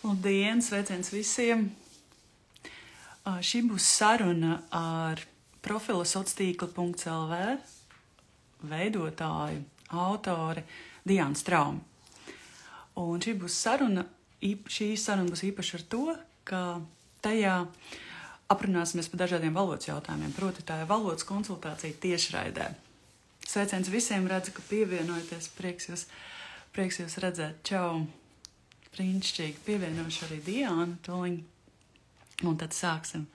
Labdien, sveiciens visiem! Šī būs saruna ar profila sociāltīkla.lv veidotāju, autori Diānu Straumu. Un šī saruna būs īpaša ar to, ka tajā aprunāsimies par dažādiem valodas jautājumiem, proti tā ir valodas konsultācija tiešraidē. Sveiciens visiem, redzu, ka pievienojaties, prieks jūs redzēt, čau! Brīnišķīgi, pievienošu arī Diānu toliņ, un tad sāksim.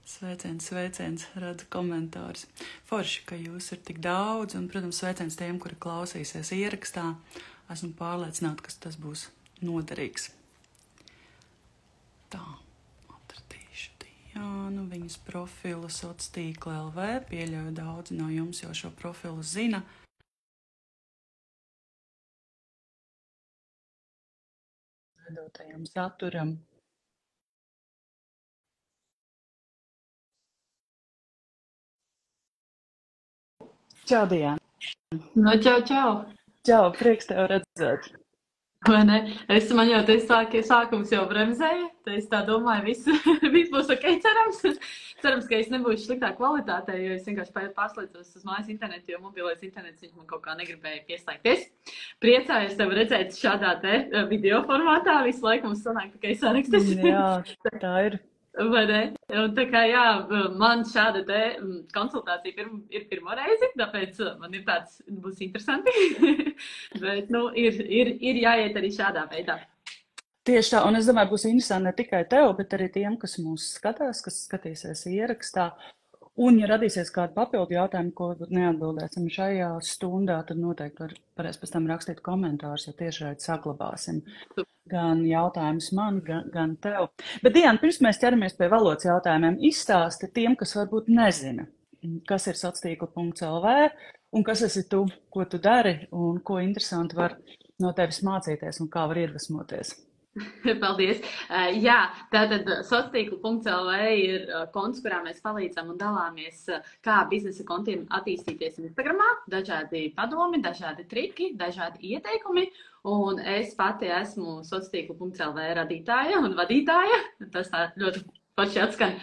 Sveiciens, redzu komentārus. Forši, ka jūs ir tik daudz, un, protams, sveiciens tiem, kuri klausīsies ierakstā. Esmu pārliecināta, ka tas būs noderīgs. Tā, atradīšu Diānu, viņas profilu sociāltīkla LV, pieļauju daudzi no jums jau šo profilu zina. Veidotajam saturam. Čau, Diāna! No, čau! Čau, prieks tev redzēt! Vai ne? Man jau te sākums jau bremzēja, te es tā domāju, viss būs ok, cerams, ka es nebūšu sliktā kvalitātē, jo es vienkārši pārslēdzos uz mājas internetu, jo mobilais internets viņš man kaut kā negribēja pieslēgties. Priecājos tev redzēt šādā te video formātā, visu laiku mums sanāk tikai sarakstis. Jā, tā ir. Vai ne? Un tā kā jā, man šāda te konsultācija ir pirmo reizi, tāpēc man ir tāds, būs interesanti, bet, ir jāiet arī šādā veidā. Tieši tā, un es domāju, būs interesanti ne tikai tev, bet arī tiem, kas mūs skatās, kas skatīsies ierakstā. Un, ja radīsies kādi papildu jautājumi, ko neatbildēsim šajā stundā, tad noteikti varēs pēc tam rakstīt komentārus, jo tiešraidi saglabāsim gan jautājumus man, gan tev. Bet, Diāna, pirms mēs ķeramies pie valodas jautājumiem, izstāsti tiem, kas varbūt nezina, kas ir sociāltīkla.lv un kas esi tu, ko tu dari un ko interesanti var no tevis mācīties un kā var iedvesmoties. Paldies. Jā, tātad sociāltīkla.lv ir konts, kurā mēs palīdzam un dalāmies, kā biznesa kontiem attīstīties Instagramā, dažādi padomi, dažādi triki, dažādi ieteikumi, un es pati esmu sociāltīkla.lv radītāja un vadītāja, tas tā ļoti paši atskan,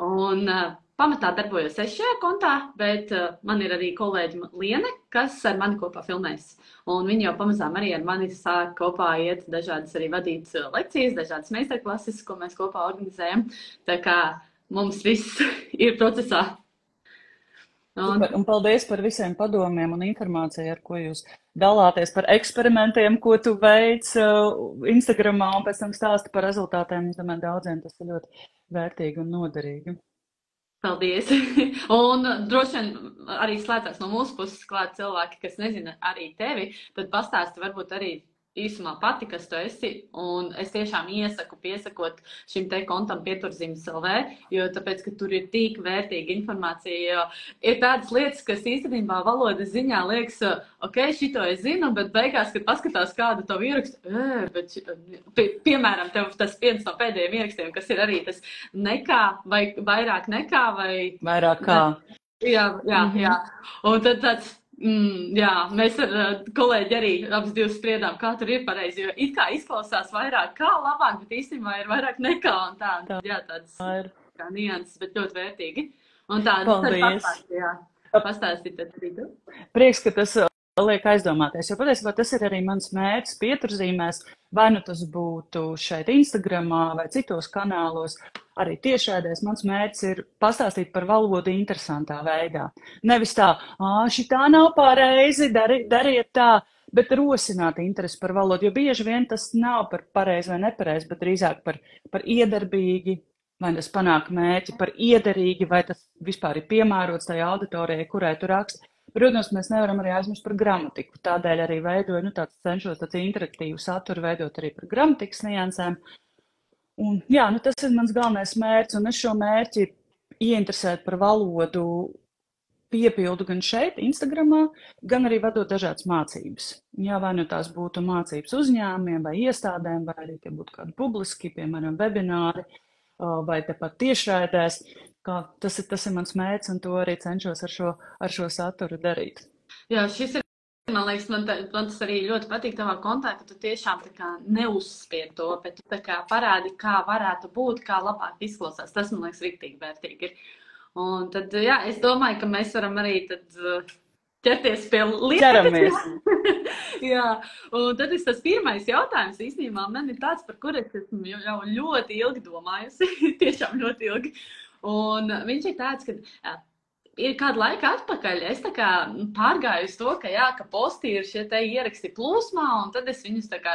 un pamatā darbojos es šajā kontā, bet man ir arī kolēģi Liene, kas ar mani kopā filmēs. Un viņi jau pamazām arī ar mani sāk kopā iet dažādas arī vadīt lekcijas, dažādas meistarklases, ko mēs kopā organizējam. Tā kā mums viss ir procesā. Un paldies par visiem padomiem un informāciju, ar ko jūs dalāties par eksperimentiem, ko tu veic Instagramā un pēc tam stāsti par rezultātiem. Es domāju, daudziem tas ir ļoti vērtīgi un noderīgi. Paldies! Un droši vien arī slēdzās no mūsu puses klāt cilvēki, kas nezina arī tevi, tad pastāsti varbūt arī īsumā pati, kas tu esi, un es tiešām iesaku piesakot šim te kontam pieturzīmes LV, jo tāpēc, ka tur ir tik vērtīga informācija, jo ir tādas lietas, kas īstenībā valodas ziņā liekas, ok, šito es zinu, bet beigās, kad paskatās kādu tavu ierakstu, piemēram, tev tas viens no pēdējiem ierakstiem, kas ir arī tas nekā, vai vairāk nekā, vai... Vairāk kā. Jā. Un tad tāds... jā, mēs ar kolēģi arī abas divas spriedām, kā tur ir pareizi, jo it kā izklausās vairāk kā labāk, bet īstenībā ir vairāk nekā un tā. Jā, tāds kā nianses, bet ļoti vērtīgi. Un tā, pastāstīt tad arī tu. Prieks, ka tas liek aizdomāties, jo patiesībā tas ir arī mans mērķis pieturzīmēs, vai nu tas būtu šeit Instagramā vai citos kanālos. Arī tiešraidēs mans mērķis ir pastāstīt par valodu interesantā veidā. Nevis tā, šitā nav pareizi, dariet tā, bet rosināt interesi par valodu, jo bieži vien tas nav par pareizi vai nepareizi, bet drīzāk par iedarbīgi, vai tas panāk mērķi, par iederīgi, vai tas vispār ir piemērots tajā auditorijai, kurai tu raksti. Protams, mēs nevaram arī aizmirst par gramatiku, tādēļ arī veidoju, cenšos tāds interaktīvu saturu veidot arī par gramatikas niansēm. Un, jā, tas ir mans galvenais mērķis, un es šo mērķi ieinteresēt par valodu piepildu gan šeit, Instagramā, gan arī vadot dažādas mācības. Jā, vai nu tās būtu mācības uzņēmumiem vai iestādēm, vai arī tie būtu kādi publiski, piemēram, webināri, vai tepat tiešraidēs. Tas ir mans mērķis, un to arī cenšos ar šo saturu darīt. Jā, šis ir Man liekas, man tas arī ļoti patīk tavā kontā, ka tu tiešām tā kā neuzspied to, bet tu tā kā parādi, kā varētu būt, kā labāk izklausās. Tas, man liekas, riktīgi vērtīgi ir. Un tad, jā, es domāju, ka mēs varam arī tad ķerties pie Ķeramies. Jā, un tad tas pirmais jautājums īstenībā man ir tāds, par kur es esmu jau ļoti ilgi domājusi, tiešām ļoti ilgi. Un viņš ir tāds, ka ir kādu laiku atpakaļ, es tā kā pārgāju uz to, ka jā, ka posti ir šie te ieraksti plūsmā, un tad es viņus tā kā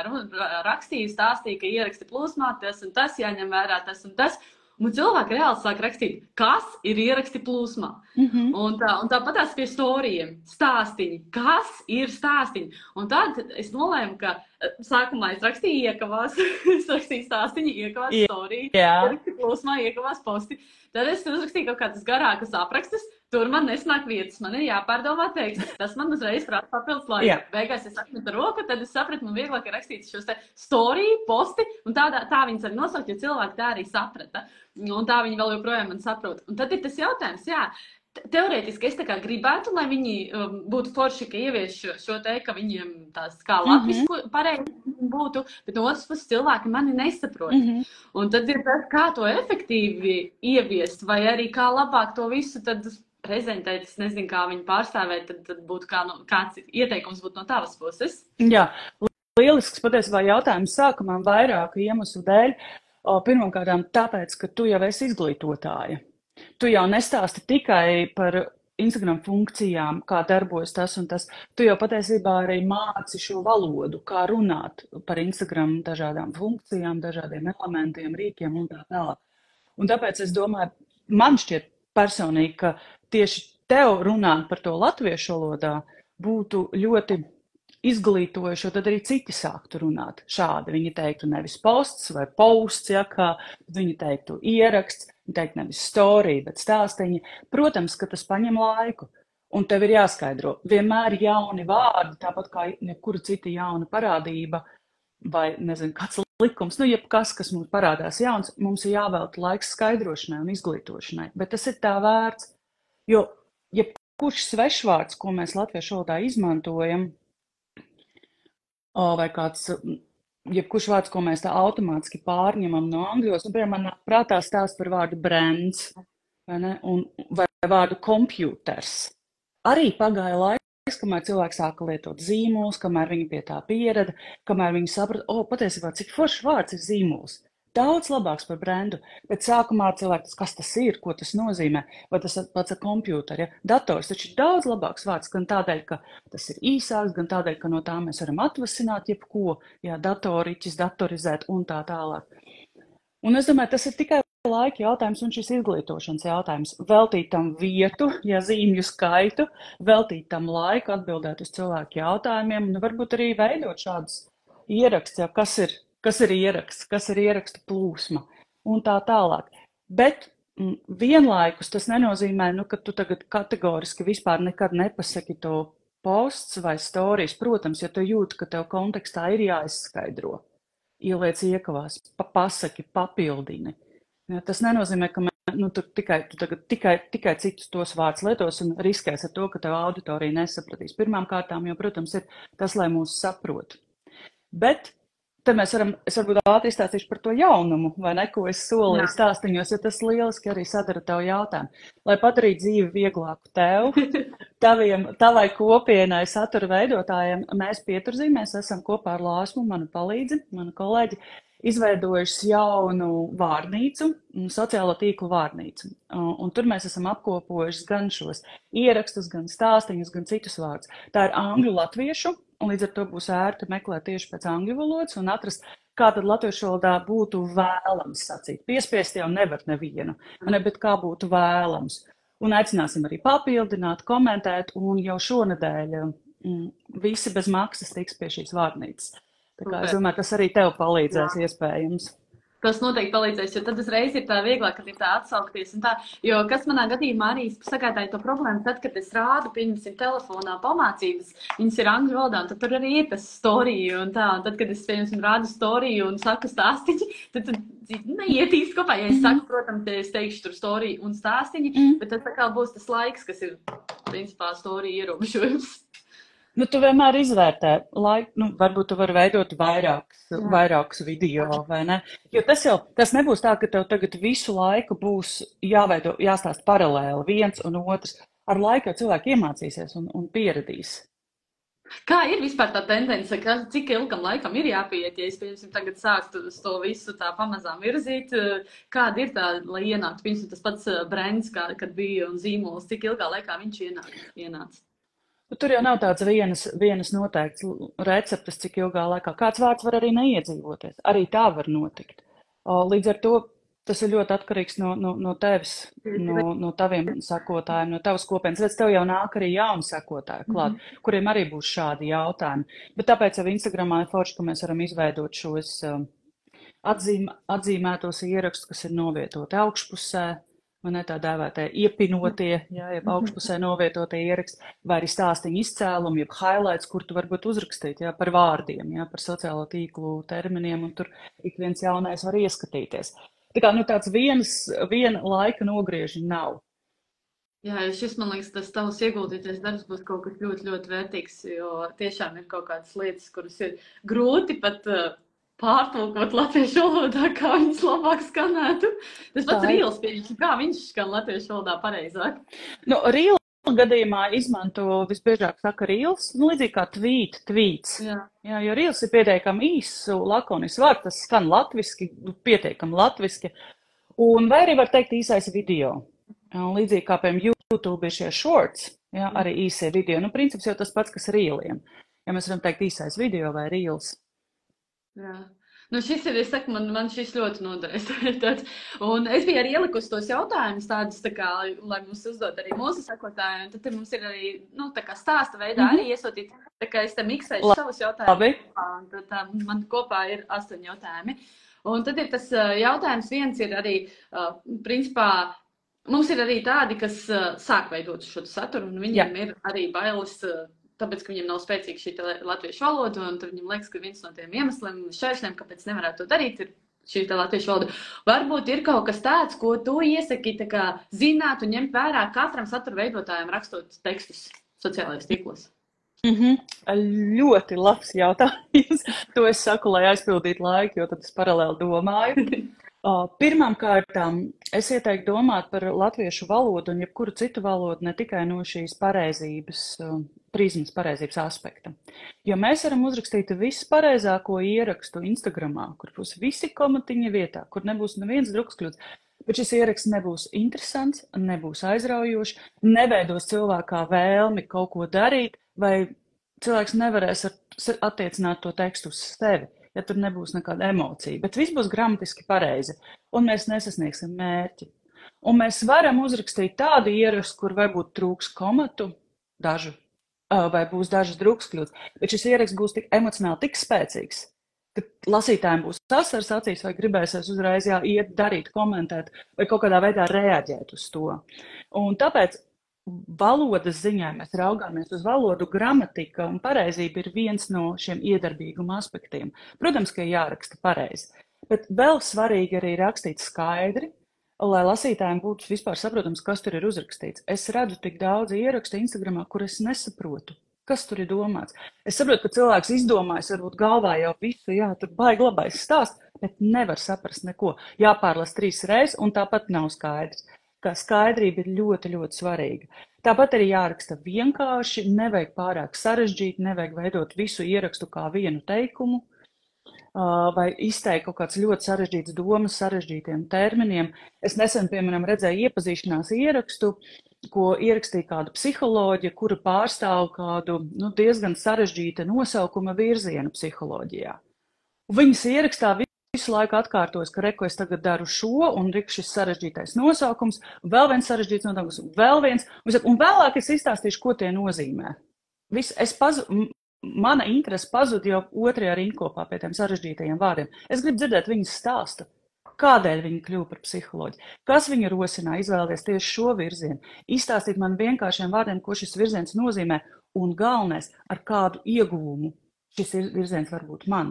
rakstīju, stāstīju, ka ieraksti plūsmā, tas un tas jāņem vērā, tas un tas. Un cilvēki reāli sāk rakstīt, kas ir ieraksti plūsmā. Un tāpatās pie storijiem, stāstiņi, kas ir stāstiņi. Un tad es nolēmu, ka sākumā es rakstīju iekavās, es rakstīju stāstiņi, iekavās storiju, ieraksti plūsmā, iekavās posti. Tad es uzrakstīju kaut kādas garākas aprakstas, tur man nesnāk vietas, man ir jāpārdomā tekstus, tas man uzreiz prasa papildus laiku. Beigās es atmetu roku, tad es sapratu, man vieglāk ir rakstīt šos te storiju, posti, un tā viņas arī nosaukt, jo cilvēki tā arī saprata. Un tā viņi vēl joprojām man saprot. Un tad ir tas jautājums, jā, teorētiski es tā kā gribētu, lai viņi būtu forši, ka ievieš šo te, ka viņiem tās kā latvisku pareizi būtu, bet no otras puses cilvēki mani nesaprot. Un tad ir tas, kā to efektīvi ieviest, vai arī kā labāk to visu tad prezentēt, es nezinu, kā viņu pārstāvēt, tad būtu kāds ieteikums būtu no tavas puses. Jā, lielisks patiesībā jautājums sākumā vairāku iemeslu dēļ. Pirmkārt, tāpēc, ka tu jau esi izglītotāja. Tu jau nestāsti tikai par Instagram funkcijām, kā darbojas tas un tas. Tu jau patiesībā arī māci šo valodu, kā runāt par Instagram dažādām funkcijām, dažādiem elementiem, rīkiem un tā tālāk. Un tāpēc es domāju, man šķiet personīgi, ka tieši tev runāt par to latviešu valodā būtu ļoti izglītojuši, jo tad arī citi sāktu runāt šādi. Viņi teiktu nevis posts vai posts, ja, kā viņi teiktu ieraksts, viņi teiktu nevis story, bet stāstiņi. Protams, ka tas paņem laiku, un tev ir jāskaidro. Vienmēr jauni vārdi, tāpat kā jebkura cita jauna parādība, vai, nezinu, kāds likums, jebkas, kas mums parādās jauns, mums ir jāvelta laiks skaidrošanai un izglītošanai. Bet tas ir tā vērts, jo jebkurš svešvārds, ko mēs latviešu valodā izmantojam, vai kāds, jebkurš vārds, ko mēs tā automātiski pārņemam no angļos, un, piemēram, man prātā stāst par vārdu brands, vai vārdu computers. Arī pagāja laiks, kamēr cilvēki sāka lietot zīmolus, kamēr viņi pie tā pierada, kamēr viņi saprata, patiesībā, cik foršs vārds ir zīmols. Daudz labāks par brendu, bet sākumā cilvēks, kas tas ir, ko tas nozīmē, vai tas pats ar kompjūteri, ja? Dators taču ir daudz labāks vārds, gan tādēļ, ka tas ir īsāks, gan tādēļ, ka no tā mēs varam atvasināt jebko, ja datoriķis, datorizēt un tā tālāk. Un es domāju, tas ir tikai laika jautājums un šis izglītošanas jautājums. Veltīt tam vietu, ja zīmju skaitu, veltīt tam laiku, atbildēt uz cilvēku jautājumiem, un varbūt arī veidot šādus ierakstus, ja, kas ir ieraksts, kas ir ierakstu plūsma un tā tālāk. Bet vienlaikus tas nenozīmē, ka tu tagad kategoriski vispār nekad nepasaki to posts vai storijas. Protams, ja tu jūti, ka tev kontekstā ir jāizskaidro, ieliec iekavās, pasaki, papildini. Ja, tas nenozīmē, ka tu tikai citus tos vārdus lietos un riskēs ar to, ka tev auditorija nesapratīs. Pirmām kārtām jau, protams, ir tas, lai mūs saprot. Bet tad es varbūt ātri izstāstīšu par to jaunumu, vai ne, ko es solīju stāstiņos, jo tas lieliski arī sadara tavu jautājumu. Lai padarītu dzīvi vieglāku tev, tavai kopienai, satura veidotājiem, mēs Pieturzīmēs esam kopā ar Lāsmu, manu kolēģi, izveidojuši jaunu vārnīcu, sociālo tīklu vārnīcu. Un tur mēs esam apkopojuši gan šos ierakstus, gan stāstiņus, gan citus vārdus. Tā ir angļu latviešu, un līdz ar to būs ērti meklēt tieši pēc angļu valodas un atrast, kā tad latviešu valodā būtu vēlams sacīt. Piespiest jau nevar nevienu, bet kā būtu vēlams. Un aicināsim arī papildināt, komentēt, un jau šonedēļ visi bez maksas tiks pie šīs vārnīcas. Tā kā es domāju, tas arī tev palīdzēs iespējams. Tas noteikti palīdzēs, jo tad uzreiz ir tā vieglāk, kad ir tā atsaukties un tā. Jo kas manā gadījumā arī sagādāja to problēmu, tad, kad es rādu, pieņemsim, telefonā pamācības, viņas ir angļu valodā, un tad tur arī ir tas storiju un tā. Un tad, kad es, pieņemsim, rādu storiju un saku stāstiņi, tad neietīst kopā. Ja es saku, protams, es teikšu tur storiju un stāstiņi, bet tas tā kā būs tas laiks, kas ir, principā, storiju ierobežojums. Nu, tu vienmēr izvērtē laiku, nu, varbūt tu vari veidot Jā. vairākus video, vai ne? Jo tas nebūs tā, ka tev tagad visu laiku būs jāstāst paralēli viens un otrs. Ar laiku jau cilvēki iemācīsies un pieradīs. Kā ir vispār tā tendence, cik ilgam laikam ir jāpieiet, ja es, piemēram, tagad sāktu to visu tā pamazām virzīt, kāda ir tā, lai ienāktu, piemēram, tas pats brands, kad bija un zīmols, cik ilgā laikā viņš ienāca? Tur jau nav tāds vienas noteikts receptes, cik ilgā laikā. Kāds vārds var arī neiedzīvoties. Arī tā var notikt. Līdz ar to tas ir ļoti atkarīgs no tevis, no taviem sekotājiem, no tavas kopienas. Redz, tev jau nāk arī jauni sekotāji klāt, kuriem arī būs šādi jautājumi. Bet tāpēc jau Instagramā ir forši, ka mēs varam izveidot šos atzīmētos ierakstus, kas ir novietoti augšpusē, vai ne tā dēvētie iepinotie, jeb augšpusē novietotie ieraksti, vai arī stāstiņu izcēlumi, jeb highlights, kur tu varbūt uzrakstīt, par vārdiem, par sociālo tīklu terminiem, un tur ik viens jaunais var ieskatīties. Tā kā tāds viena laika nogriežiņa nav. Jā, šis, man liekas, tas tavs ieguldītais darbs būs kaut kas ļoti, ļoti vērtīgs, jo tiešām ir kaut kādas lietas, kuras ir grūti pat pārtulkot latviešu valodā, kā viņas labāk skanētu. Tas pats Reels, kā viņš skan latviešu valodā pareizāk? Reels gadījumā izmanto visbiežāk saka Reels, līdzīgi kā tweets. Jā, jo Reels ir pietiekami īsu, lakonisks vārds, tas skan latviski, pietiekami latviski. Un vai arī var teikt īsais video. Līdzīgi kā, piemēram, YouTube ir šie shorts, arī īsie video. Princips jau tas pats, kas Reeliem. Ja mēs varam teikt īsais video vai Reels. Jā. Šis ir, es saku, man šis ļoti noderēs. Un es biju arī ielikusi tos jautājumus tādus, lai mums uzdot arī mūsu sekotāji. Un tad mums ir arī, tā kā stāsta veidā arī iesūtīt. Tā kā es te miksēšu savus jautājumus. Tad man kopā ir 8 jautājumi. Un tad ir tas jautājums viens ir arī, principā, mums ir arī tādi, kas sāk veidot šo saturu, un viņiem ir arī bailes, tāpēc, ka viņiem nav spēcīga šī latviešu valoda, un viņam liekas, ka viens no tiem iemesliem, šķēršļiem, kāpēc nevarētu to darīt, ir šī latviešu valoda. Varbūt ir kaut kas tāds, ko tu iesaki zināt un ņemt vērā katram satura veidotājam rakstot tekstus sociālajos tīklos. Ļoti labs jautājums. To es saku, lai aizpildītu laiku, jo tad es paralēli domāju. Pirmām kārtām es ieteiktu domāt par latviešu valodu un jebkuru citu valodu ne tikai no šīs prizmas pareizības aspekta. Jo mēs varam uzrakstīt vispareizāko ierakstu Instagramā, kur būs visi komatiņi vietā, kur nebūs neviens drukskļūds, bet šis ieraksts nebūs interesants, nebūs aizraujošs, neveidos cilvēkā vēlmi kaut ko darīt, vai cilvēks nevarēs attiecināt to tekstu uz sevi, ja tur nebūs nekāda emocija. Bet viss būs gramatiski pareizi, un mēs nesasniegsim mērķi. Un mēs varam uzrakstīt tādu ierakstu, kur varbūt trūks komatu, dažu, vai būs dažas drukskļūdas, bet šis ieraksts būs tik emocionāli tik spēcīgs, ka lasītājiem būs asaras acīs vai gribēsies uzreiz iet, darīt, komentēt vai kaut kādā veidā reaģēt uz to. Un tāpēc valodas ziņā mēs raugāmies uz valodu, gramatika un pareizība ir viens no šiem iedarbīguma aspektiem. Protams, ka jāraksta pareizi, bet vēl svarīgi arī rakstīt skaidri, lai lasītājiem būtu vispār saprotams, kas tur ir uzrakstīts. Es redzu tik daudz ierakstu Instagramā, kur es nesaprotu, kas tur ir domāts. Es saprotu, ka cilvēks izdomājas varbūt galvā jau visu, tur baigi labais stāsts, bet nevar saprast neko. Jāpārlas 3 reizes, un tāpat nav skaidrs. Kā skaidrība ir ļoti, ļoti svarīga. Tāpat arī jāraksta vienkārši, nevajag pārāk sarežģīt, nevajag veidot visu ierakstu kā vienu teikumu, vai izteikt kaut kāds ļoti sarežģīts domas, sarežģītiem terminiem. Es nesen, piemēram, redzēju iepazīšanās ierakstu, ko ierakstīja kāda psiholoģija, kura pārstāv kādu diezgan sarežģīta nosaukuma virzienu psiholoģijā. Viņas ierakstā visu laiku atkārtos, ka es tagad daru šo, un šis sarežģītais nosaukums, vēl viens sarežģīts nosaukums, vēl viens, un vēlāk es izstāstīšu, ko tie nozīmē. Mana interese pazuda jau 2. rindkopā pie tiem sarežģītajiem vārdiem. Es gribu dzirdēt viņas stāstu, kādēļ viņa kļuva par psiholoģiju, kas viņa rosināja izvēlēties tieši šo virzienu, izstāstīt man vienkāršiem vārdiem, ko šis virziens nozīmē, un galvenais, ar kādu ieguvumu šis virziens var būt man.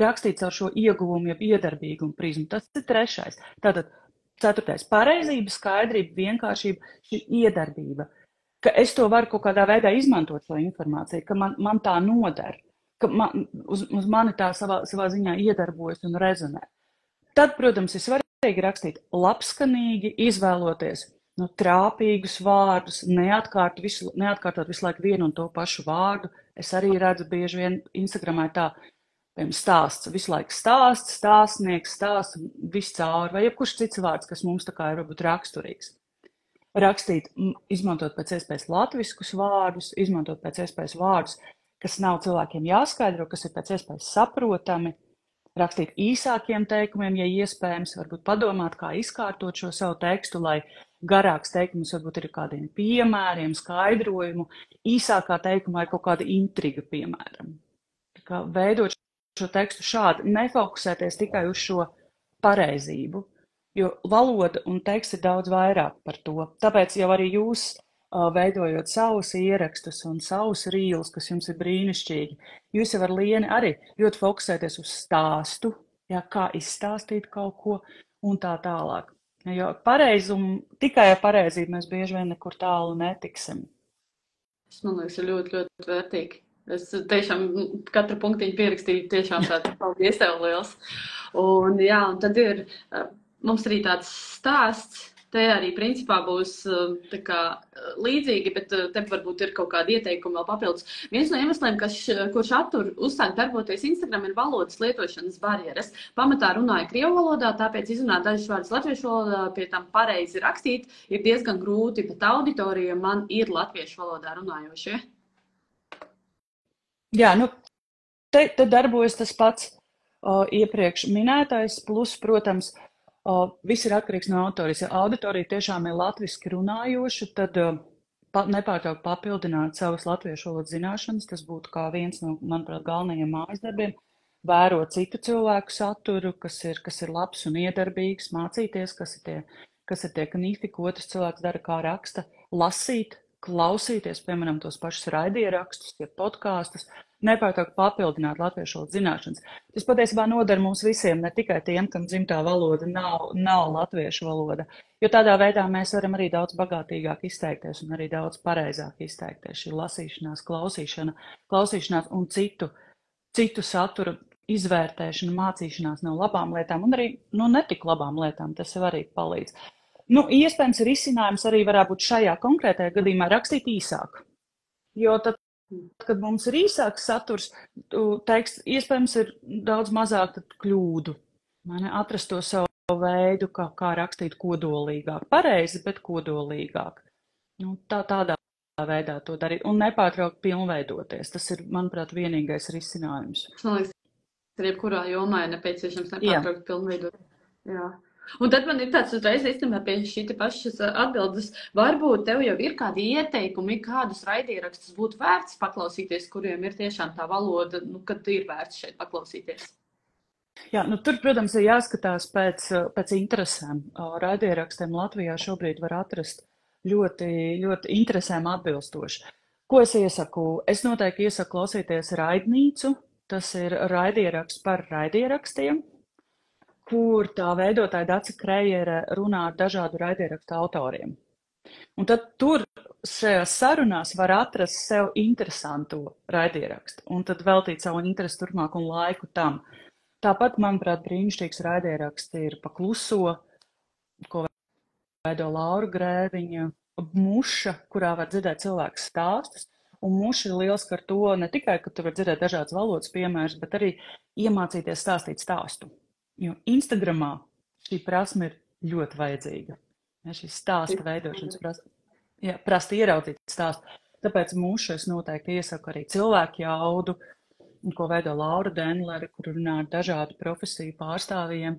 Rakstīt caur šo ieguvumu, jeb iedarbīgumu prizmu. Tas ir 3. Tātad 4. pareizība, skaidrība, vienkāršība, šī iedarbība. ka es to varu kaut kādā veidā izmantot šo informāciju, ka man tā noder, ka uz mani tā savā ziņā iedarbojas un rezonē. Tad, protams, ir svarīgi rakstīt labskanīgi, izvēloties trāpīgus vārdus, neatkārtot visu laiku vienu un to pašu vārdu. Es arī redzu bieži vien Instagramā tā, stāsts, visu laiku stāstnieks, stāsts, viss cauri, vai jebkurš cits vārds, kas mums tā kā ir varbūt raksturīgs. Rakstīt, izmantot pēc iespējas latviskus vārdus, izmantot pēc iespējas vārdus, kas nav cilvēkiem jāskaidro, kas ir pēc iespējas saprotami, rakstīt īsākiem teikumiem, ja iespējams, varbūt padomāt, kā izkārtot šo savu tekstu, lai garāks teikums varbūt ir kādiem piemēriem, skaidrojumu, īsākā teikumā ir kaut kāda intriga, piemēram. Tā kā veidot šo tekstu šādi, nefokusēties tikai uz šo pareizību, jo valoda un teksts ir daudz vairāk par to. Tāpēc jau arī jūs, veidojot savus ierakstus un savus rīlus, kas jums ir brīnišķīgi, jūs jau ar Lieni arī ļoti fokusēties uz stāstu, kā izstāstīt kaut ko un tā tālāk. Jo tikai ar pareizību mēs bieži vien nekur tālu netiksim. Tas, man liekas, ir ļoti, ļoti vērtīgi. Es tiešām katru punktiņu pierakstīju, tiešām tāds paldies tev liels. Un tad ir mums arī tāds stāsts. Te arī principā būs tā kā līdzīgi, bet te varbūt ir kaut kādi ieteikumi vēl papildus. Viens no iemesliem, kurš attur uzsākt darboties Instagram, ir valodas lietošanas barjeras. Pamatā runāju krievu valodā, tāpēc izrunāt dažus vārdus latviešu valodā, pie tam pareizi rakstīt, ir diezgan grūti, bet auditorija man ir latviešu valodā runājošie. Jā, te darbojas tas pats iepriekš minētais, plus, protams, viss ir atkarīgs no autorijas. Ja auditorija tiešām ir latviski runājoša, tad nepārtraukt papildināt savas latviešu valodas zināšanas. Tas būtu kā viens no, manuprāt, galvenajiem mājas darbiem. Vērot citu cilvēku saturu, kas ir labs un iedarbīgs, mācīties, kas ir tie knifi, ko otrs cilvēks dara, kā raksta, lasīt, klausīties, piemēram, tos pašus raidierakstus, podkāstus, nepārtraukt papildināt latviešu valodas zināšanas. Tas patiesībā noder mums visiem, ne tikai tiem, kam dzimtā valoda nav latviešu valoda, jo tādā veidā mēs varam arī daudz bagātīgāk izteikties un arī daudz pareizāk izteikties. Šī lasīšanās, klausīšanās un citu satura izvērtēšana, mācīšanās no labām lietām un arī no netik labām lietām, tas jau arī palīdz. Iespējams, risinājums arī varētu būt šajā konkrētajā gadījumā rakstīt īsāk, jo tad, kad mums ir īsāks saturs, teksts, iespējams, ir daudz mazāk kļūdu. Atrast to savu veidu, kā rakstīt kodolīgāk. Pareizi, bet kodolīgāk. Tādā veidā to darīt. Un nepārtraukt pilnveidoties. Tas ir, manuprāt, vienīgais risinājums. Man liekas, ka jebkurā jomā ir nepieciešams nepārtraukt pilnveidoties. Jā. Un tad man ir tāds uzreiz īstenībā pie šī pašas atbildes. Varbūt tev jau ir kādi ieteikumi, kādus raidierakstus būtu vērts paklausīties, kuriem ir tiešām tā valoda, kad ir vērts šeit paklausīties. Jā, tur, protams, ir jāskatās pēc interesēm. Raidierakstiem Latvijā šobrīd var atrast ļoti, ļoti interesēm atbilstoši. Ko es iesaku? Es noteikti iesaku klausīties Raidnīcu. Tas ir raidieraksts par raidierakstiem, kur tā veidotāja Dace Krejere runā ar dažādu raidierakstu autoriem. Un tad tur šajās sarunās var atrast sev interesanto raidierakstu un tad veltīt savu interesi turpmāk un laiku tam. Tāpat, manuprāt, brīnišķīgs raidieraksts ir Pakluso, ko veido Laura Grēviņa, Muša, kurā var dzirdēt cilvēku stāstus. Un Muša ir liels ar to ne tikai, ka tu var dzirdēt dažādas valodas piemērus, bet arī iemācīties stāstīt stāstu. Jo Instagramā šī prasme ir ļoti vajadzīga. Šī stāsta veidošanas prasa ieraudzīt stāstu. Tāpēc Muša es noteikti iesaku arī cilvēku jaudu, ko veido Laura Denlere, kur runā ar dažādu profesiju pārstāvjiem.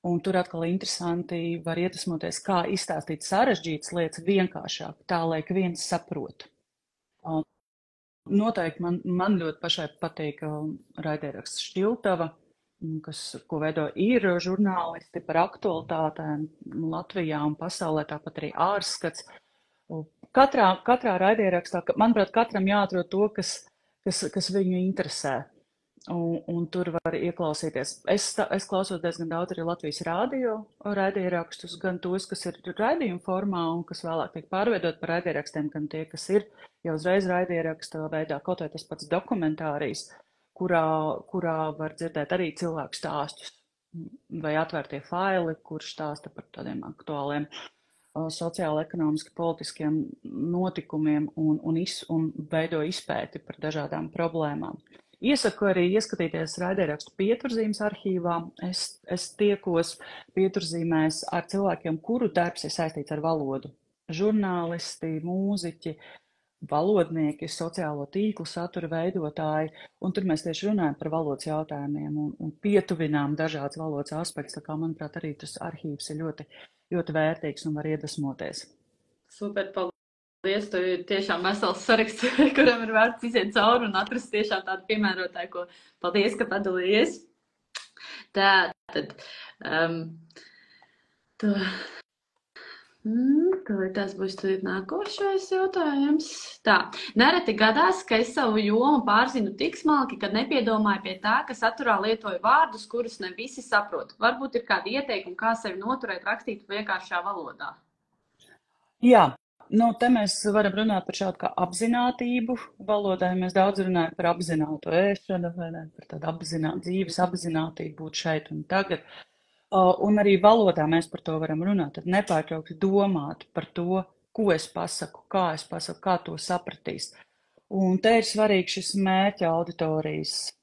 Un tur atkal interesanti var iedvesmoties, kā izstāstīt sarežģītas lietas vienkāršāk, tā lai viens saprot. Noteikti man ļoti pašai patīk raidieraksts Šķiltava, ko veido ir žurnālisti par aktualitātēm Latvijā un pasaulē, tāpat arī ārskats. Katrā raidierakstā, manuprāt, katram jāatrod to, kas viņu interesē. un tur var ieklausīties. Es klausos diezgan daudz arī Latvijas rādio raidījerakstus, gan tos, kas ir raidījuma formā un kas vēlāk tiek pārveidot par raidierakstiem, gan tie, kas ir jau uzreiz raidieraksta veidā, kaut vai tas pats dokumentārijas, kurā var dzirdēt arī cilvēku stāstus vai atvērtie faili, kur stāsta par tādiem aktuāliem sociāli, ekonomiski, politiskiem notikumiem un veido izpēti par dažādām problēmām. Iesaku arī ieskatīties raidierakstu pieturzīmes arhīvā. Es tiekos pieturzīmēs ar cilvēkiem, kuru darbs ir saistīts ar valodu. Žurnālisti, mūziķi, valodnieki, sociālo tīklu satura veidotāji, un tur mēs tieši runājam par valodas jautājumiem un pietuvinām dažādas valodas aspektus, tā kā, manuprāt, arī tas arhīvs ir ļoti, ļoti vērtīgs un var iedvesmoties. Super, paldies! Tu ir tiešām vesels saraksts, kuram ir vērts iziet cauri un atrast tiešām tādu piemērotāju, ko paldies, ka padalījies. Tātad, tas būs nākošais jautājums. Tā, nereti gadās, ka es savu jomu pārzinu tik smalki, kad nepiedomāju pie tā, ka saturā lietoju vārdus, kurus ne visi saprot. Varbūt ir kādi ieteikumi, kā sevi noturēt, rakstīt vienkāršā valodā. Jā. Te mēs varam runāt par šādu kā apzinātību valodā. Mēs daudz runājam par apzinātu ēšanu, vai ne, par tādu dzīves apzinātību būt šeit un tagad. Un arī valodā mēs par to varam runāt. Tad nepārtraukti domāt par to, ko es pasaku, kā to sapratīs. Un te ir svarīgs šis mērķa auditorijas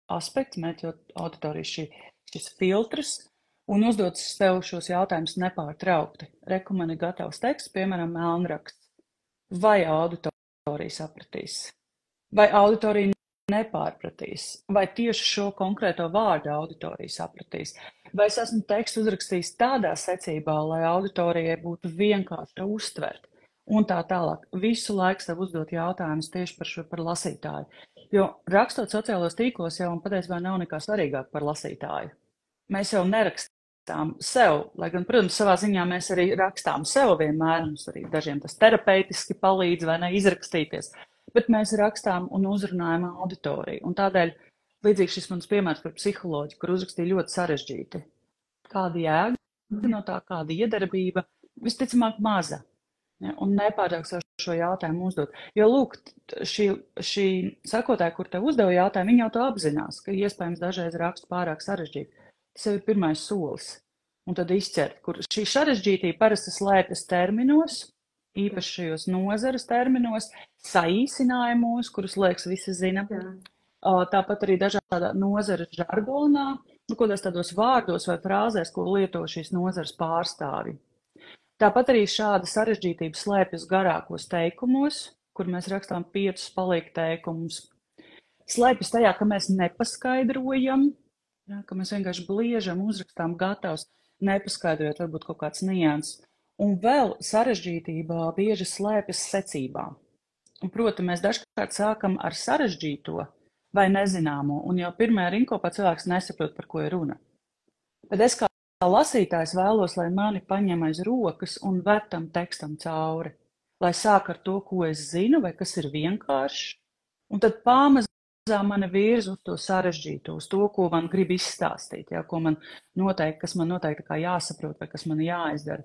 aspekts, mērķa auditorijas šis filtrs. Un uzdot sev šos jautājumus nepārtraukti. Man ir gatavs teksts, piemēram, melnraksts. Vai auditorija sapratīs? Vai auditorija nepārpratīs? Vai tieši šo konkrēto vārdu auditorija sapratīs? Vai es esmu tekstu uzrakstījis tādā secībā, lai auditorijai būtu vienkārši uztvert? Un tā tālāk. Visu laiku sev uzdot jautājumus tieši par lasītāju. Jo rakstot sociālos tīklos jau un patiesībā nav nekā svarīgāk par lasītāju. Mēs jau nerakstām sev, lai gan, protams, savā ziņā mēs arī rakstām sev vienmēr, mums arī dažiem tas terapeitiski palīdz vai ne izrakstīties, bet mēs rakstām un uzrunājam auditoriju. Un tādēļ, līdzīgi šis mans piemērs par psiholoģiju, kur uzrakstīja ļoti sarežģīti. Kāda jēga no tā, kāda iedarbība, visticamāk maza. Ja, un nepārtraukt šo jautājumu uzdot. Jo, lūk, šī sakotāja, kur tev uzdeva jautājumu, viņa jau to apzinās, ka iespējams dažreiz rakstu pārāk sarežģīti. Tas jau ir pirmais solis. Un tad izķert, kur šī sarežģītība parasti slēpjas terminos, īpaši šajos nozares terminos, saīsinājumos, kurus liekas visi zina. Tāpat arī dažādā nozares žargonā, kādos tādos vārdos vai frāzēs, ko lieto šīs nozares pārstāvi. Tāpat arī šāda sarežģītība slēpjas garākos teikumos, kur mēs rakstām 5 palīgu teikumus. Slēpjas tajā, ka mēs nepaskaidrojam, ja, ka mēs vienkārši bliežam, uzrakstām gatavs, nepaskaidrojot varbūt kaut kāds nians. Un vēl sarežģītībā bieži slēpjas secībā. Un, proti, mēs dažkārt sākam ar sarežģīto vai nezināmo, un jau pirmajā rinkopā cilvēks nesaprot, par ko ir runa. Bet es kā lasītājs vēlos, lai mani paņem aiz rokas un ved tam tekstam cauri. Lai sāk ar to, ko es zinu, vai kas ir vienkāršs, un tad pamazām mani virza uz to sarežģīto, uz to, ko man grib izstāstīt, ja, kas man noteikti kā jāsaprot vai kas man jāizdara.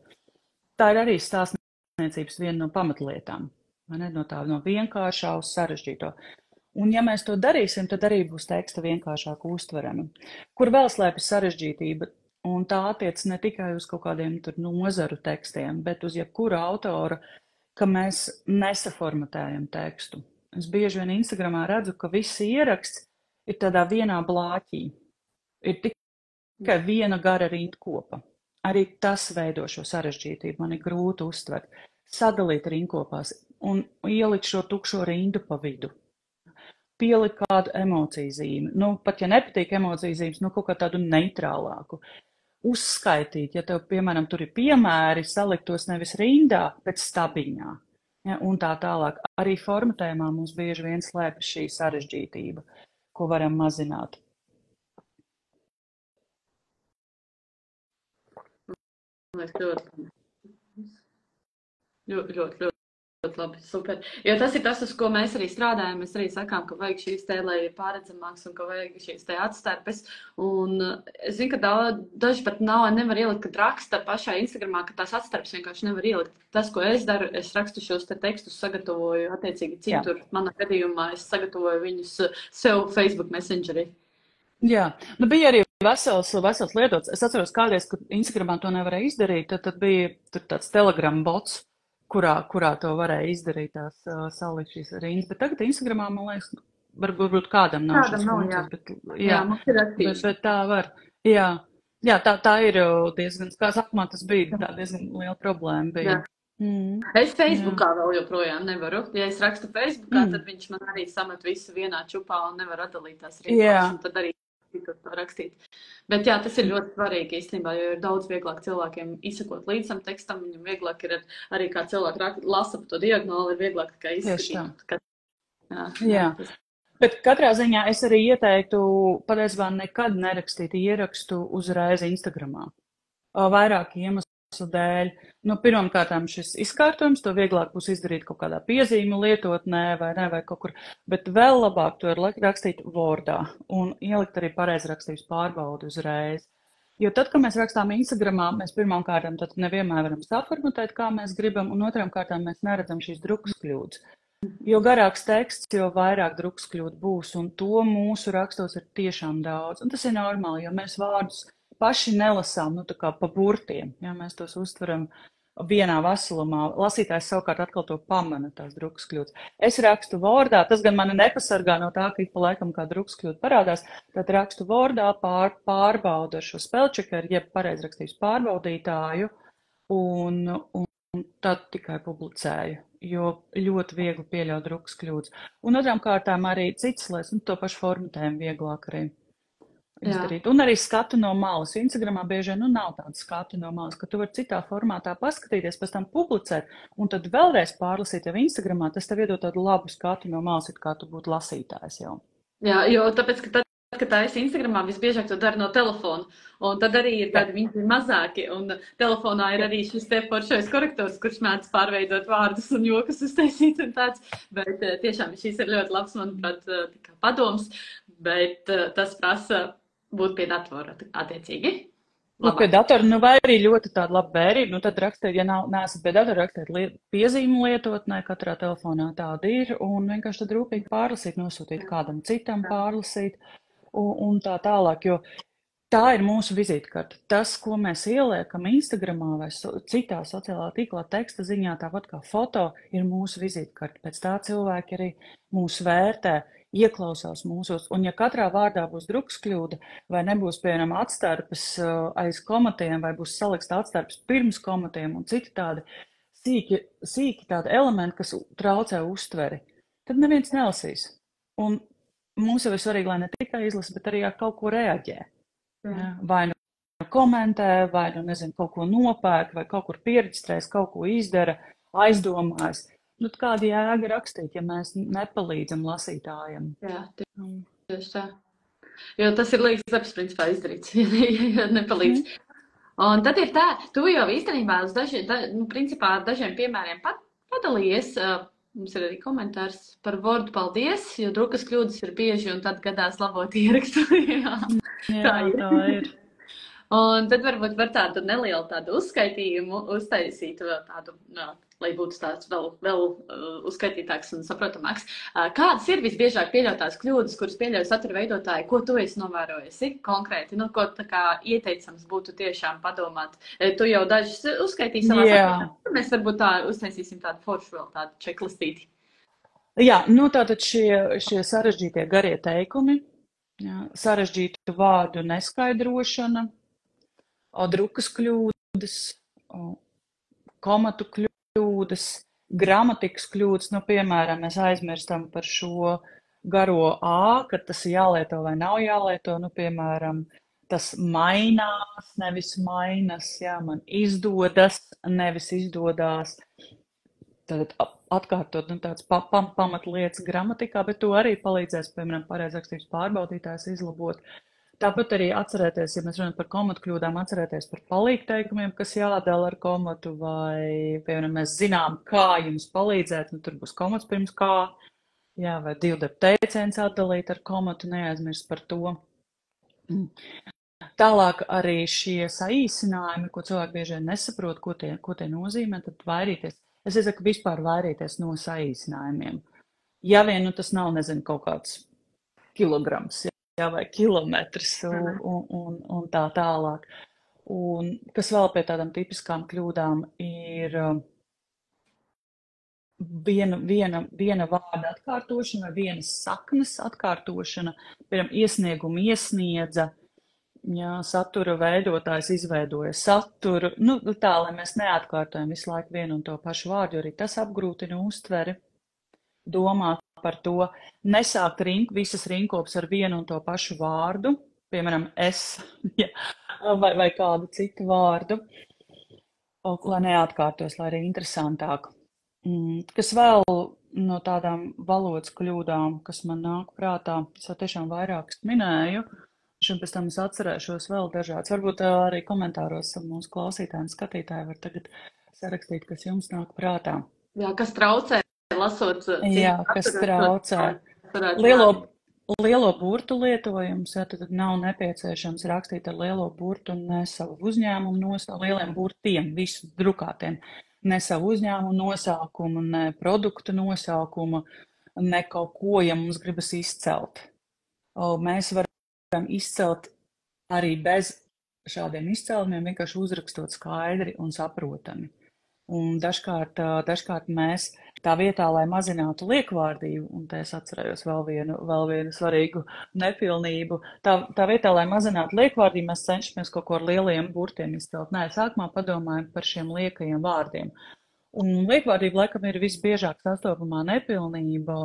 Tā ir arī stāstniecības viena no pamatlietām, no vienkāršā uz sarežģīto. Un ja mēs to darīsim, tad arī būs teksta vienkāršāk uztverami. Kur vēl slēpjas sarežģītība, un tā attiec ne tikai uz kaut kādiem nozaru tekstiem, bet uz jebkuru autoru, ka mēs nesaformatējam tekstu. Es bieži vien Instagramā redzu, ka visi ieraksts ir tādā vienā blāķī. Ir tikai viena gara rindkopa. Arī tas veido šo sarežģītību. Man ir grūti uztvert. Sadalīt rindkopās un ielikt šo tukšo rindu pa vidu. Pielikt kādu emociju zīmi. Pat ja nepatīk emociju zīmes, kaut kā tādu neitrālāku. Uzskaitīt, ja tev, piemēram, tur ir piemēri, salikt tos nevis rindā, bet stabiņā. Ja, un tā tālāk. Arī formatējumā mums bieži vien slēpjas šī sarežģītība, ko varam mazināt. Ļoti Ļoti labi, super. Jo tas ir tas, uz ko mēs arī strādājam. Mēs arī sakām, ka vajag šīs te, lai ir pārredzamāks un ka vajag šīs te atstarpes. Un es zinu, ka daži pat nevar ielikt, kad raksta pašā Instagramā, ka tās atstarpes vienkārši nevar ielikt. Tas, ko es daru, es rakstu šos te tekstus, sagatavoju attiecīgi citur. Manā gadījumā es sagatavoju viņus sev Facebook Messengerī. Jā, nu bija arī vesels lietots. Es atceros kādreiz, kad Instagramā to nevarēja izdarīt, tad bija tur tāds Telegram bots, kurā to varēja izdarīt tās salikt šīs rindas. Bet tagad Instagramā, man liekas, varbūt kādam nav šīs funkcijas, bet tā var. Jā, tā ir diezgan, kā sākumā tas bija, tā diezgan liela problēma bija. Es Facebookā vēl joprojām nevaru. Ja es rakstu Facebookā, tad viņš man arī samet visu vienā čupā un nevar atdalīt tās rindas. Un tad arī to rakstīt. Bet jā, tas ir ļoti svarīgi īstenībā, jo ir daudz vieglāk cilvēkiem izsakot līdz tam tekstam, viņam vieglāk ir arī kā cilvēki lasa par to diagonāli, ir vieglāk tikai izskatīt. Jā. Bet katrā ziņā es arī ieteiktu patiesībā nekad nerakstīt ierakstu uzreiz Instagramā. Vairāk iemeslu dēļ. Nu, pirmkārtām šis izkārtojums, to vieglāk būs izdarīt kaut kādā piezīmu lietotnē vai kaut kur, bet vēl labāk to ir rakstīt Wordā un ielikt arī pareizrakstības pārbaudi uzreiz. Jo tad, kad mēs rakstām Instagramā, mēs pirmām kārtām tad nevienmēr varam saformatēt, kā mēs gribam, un otrām kārtām mēs neredzam šīs drukas kļūdas. Jo garāks teksts, jo vairāk drukas kļūda būs, un to mūsu rakstos ir tiešām daudz. Un tas ir normāli, jo mēs vārdus paši nelasām, nu tā kā pa burtiem, ja mēs tos uztveram vienā veselumā. Lasītājs savukārt atkal to pamana, tās drukas kļūdas. Es rakstu Wordā, tas gan mani nepasargā no tā, ka ik pa laikam kā drukas kļūda parādās, tad rakstu Wordā, pārbaudu ar šo spellchecker, jeb pareizrakstības pārbaudītāju, un tad tikai publicēju, jo ļoti viegli pieļaut drukas kļūdas. Un otrām kārtām arī citas lietas, to pašu formatējumu vieglāk arī izdarīt. Un arī skatu no malas. Instagramā bieži nav tāda skatu no malas, ka tu vari citā formātā paskatīties, pēc tam publicēt, un tad vēlreiz pārlasīt jau Instagramā, tas tev iedod tādu labu skatu no malas, kā tu būtu lasītājs jau. Jā, jo tāpēc, ka tad, kad tā esi Instagramā, visbiežāk to dara no telefona, un tad arī ir tādi viņi ir mazāki, un telefonā ir arī šis te foršais korektors, kurš mēdz pārveidot vārdus un jokas uztaisīt un tāds, bet tiešām šis ir ļoti labs, manuprāt, padoms, bet tas prasa būt pie datora attiecīgi. Pie datora, vai arī ļoti tāda laba vērība, tad rakstīt, ja neesat pie datora, rakstīt piezīmu lietotnē, katrā telefonā tāda ir, un vienkārši tad rūpīgi pārlasīt, nosūtīt kādam citam pārlasīt, un tā tālāk, jo tā ir mūsu vizītkarte. Tas, ko mēs ieliekam Instagramā vai citā sociālā tīklā teksta ziņā, tāpat kā foto, ir mūsu vizītkarte. Pēc tā cilvēki arī mūs vērtē, ieklausās mūsos, un ja katrā vārdā būs drukas kļūda, vai nebūs, piemēram, atstarpes aiz komatiem, vai būs saliksta atstarpes pirms komatiem, un citi tādi sīki tādi elementi, kas traucē uztveri, tad neviens nelasīs. Un mums jau ir svarīgi, lai ne tikai izlasa, bet arī ar kaut ko reaģē. Vai nu komentē, vai nu, nezinu, kaut ko nopērk, vai kaut kur pierģistrēs, kaut ko izdara, aizdomājas. Nu, kāda jēga rakstīt, ja mēs nepalīdzam lasītājiem? Jā, tieši tā. Jo tas ir liekas darbs, principā, izdarīts, ja nepalīdz. Un tad ir tā, tu jau īstenībā uz principā ar dažiem piemēriem padalījies. Mums ir arī komentārs par Wordu paldies, jo drukas kļūdas ir bieži un tad gadās labot ierakstu. Jā, tā ir. Un tad varbūt var tādu nelielu tādu uzskaitījumu uztaisīt tādu, lai būtu tāds vēl uzskaitītāks un saprotamāks. Kādas ir visbiežāk pieļautās kļūdas, kuras pieļauj satura veidotāji? Ko tu esi novērojusi konkrēti? Nu, ko tā kā ieteicams būtu tiešām padomāt? Tu jau dažas uzskaitīji savā sakarā. Mēs varbūt tā uztaisīsim tādu foršu vēl tādu čeklistīti. Jā, nu tātad šie sarežģītie garie teikumi, sarežģītu vārdu neskaidrošana, drukas kļūdas, komatu kļūdas, gramatikas kļūdas, nu, piemēram, mēs aizmirstam par šo garo A, kad tas ir jālieto vai nav jālieto, nu, piemēram, tas mainās, nevis mainas, jā, man izdodas, nevis izdodās. Tad atkārtot, nu, tāds pamatlietas gramatikā, bet to arī palīdzēs, piemēram, pareizrakstības pārbaudītājs izlabot. Tāpat arī atcerēties, ja mēs runājam par komatu kļūdām, atcerēties par palīgteikumiem, kas jādala ar komatu, vai, piemēram, mēs zinām, kā jums palīdzēt, nu tur būs komats pirms kā, jā, vai divdarb teiciens atdalīt ar komatu, neaizmirst par to. Tālāk arī šie saīsinājumi, ko cilvēki bieži vien nesaprot, ko tie nozīmē, tad vairīties. Es iesaku vispār vairīties no saīsinājumiem. Ja vien, nu tas nav, nezinu, kaut kāds kilograms, jā, vai kilometrs un tā tālāk. Un kas vēl pie tādām tipiskām kļūdām ir viena vārda atkārtošana vai vienas saknes atkārtošana, piemēram, iesniegumu iesniedza, jā, satura veidotājs izveidoja saturu, nu tā, lai mēs neatkārtojam visu laiku vienu un to pašu vārdu, jo arī tas apgrūtina uztveri, domāt par to, nesākt visas rinkopas ar vienu un to pašu vārdu, piemēram, es, ja, vai kādu citu vārdu, lai neatkārtos, lai arī interesantāk. Kas vēl no tādām valodas kļūdām, kas man nāk prātā, es jau tiešām vairākas minēju, un pēc tam es atcerēšos vēl dažādas. Varbūt arī komentāros mūsu klausītāji un skatītāji var tagad sarakstīt, kas jums nāk prātā. Jā, kas traucē, lasot. Jā, kas traucē. Lielo burtu lietojums, jā, tad nav nepieciešams rakstīt ar lielo burtu un ne savu uzņēmumu nosaukumu, lieliem burtiem, visu drukātiem. Ne savu uzņēmumu nosaukumu, ne produktu nosaukumu, ne kaut ko, ja mums gribas izcelt. Mēs varam izcelt arī bez šādiem izcēlumiem, vienkārši uzrakstot skaidri un saprotami. Un dažkārt mēs tā vietā, lai mazinātu liekvārdību, un te es atcerējos vēl vienu svarīgu nepilnību, tā vietā, lai mazinātu liekvārdību, mēs cenšamies kaut ko ar lieliem burtiem izcelt. Nē, sākumā padomājam par šiem liekajiem vārdiem. Un liekvārdība laikam ir visbiežāk sastopamā nepilnība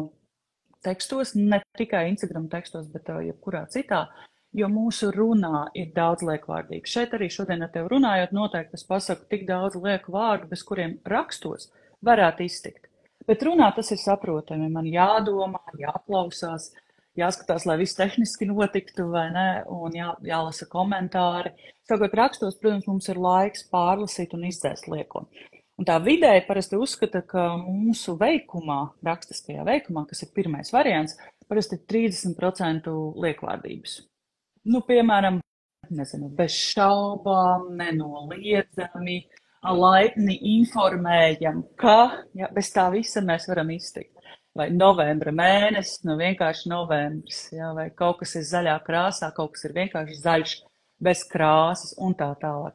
tekstos, ne tikai Instagram tekstos, bet jebkurā citā. Jo mūsu runā ir daudz liekvārdīgu. Šeit arī šodien ar tevi runājot, noteikti es pasaku tik daudz lieku vārdu, bez kuriem rakstos varētu iztikt. Bet runā tas ir saprotami. Man jādomā, jāklausās, jāskatās, lai viss tehniski notiktu, vai ne, un jālasa komentāri. Savukārt rakstos, protams, mums ir laiks pārlasīt un izdzēst lieko. Un tā vidēji parasti uzskata, ka mūsu veikumā, rakstiskajā veikumā, kas ir pirmais variants, parasti ir 30% liekvārdības. Nu, piemēram, nezinu, bez šaubām, nenoliedzami, laipni informējam, ka ja, bez tā visa mēs varam iztikt. Vai novembra mēnesis, nu vienkārši novembris, ja, vai kaut kas ir zaļā krāsā, kaut kas ir vienkārši zaļš, bez krāsas un tā tālāk.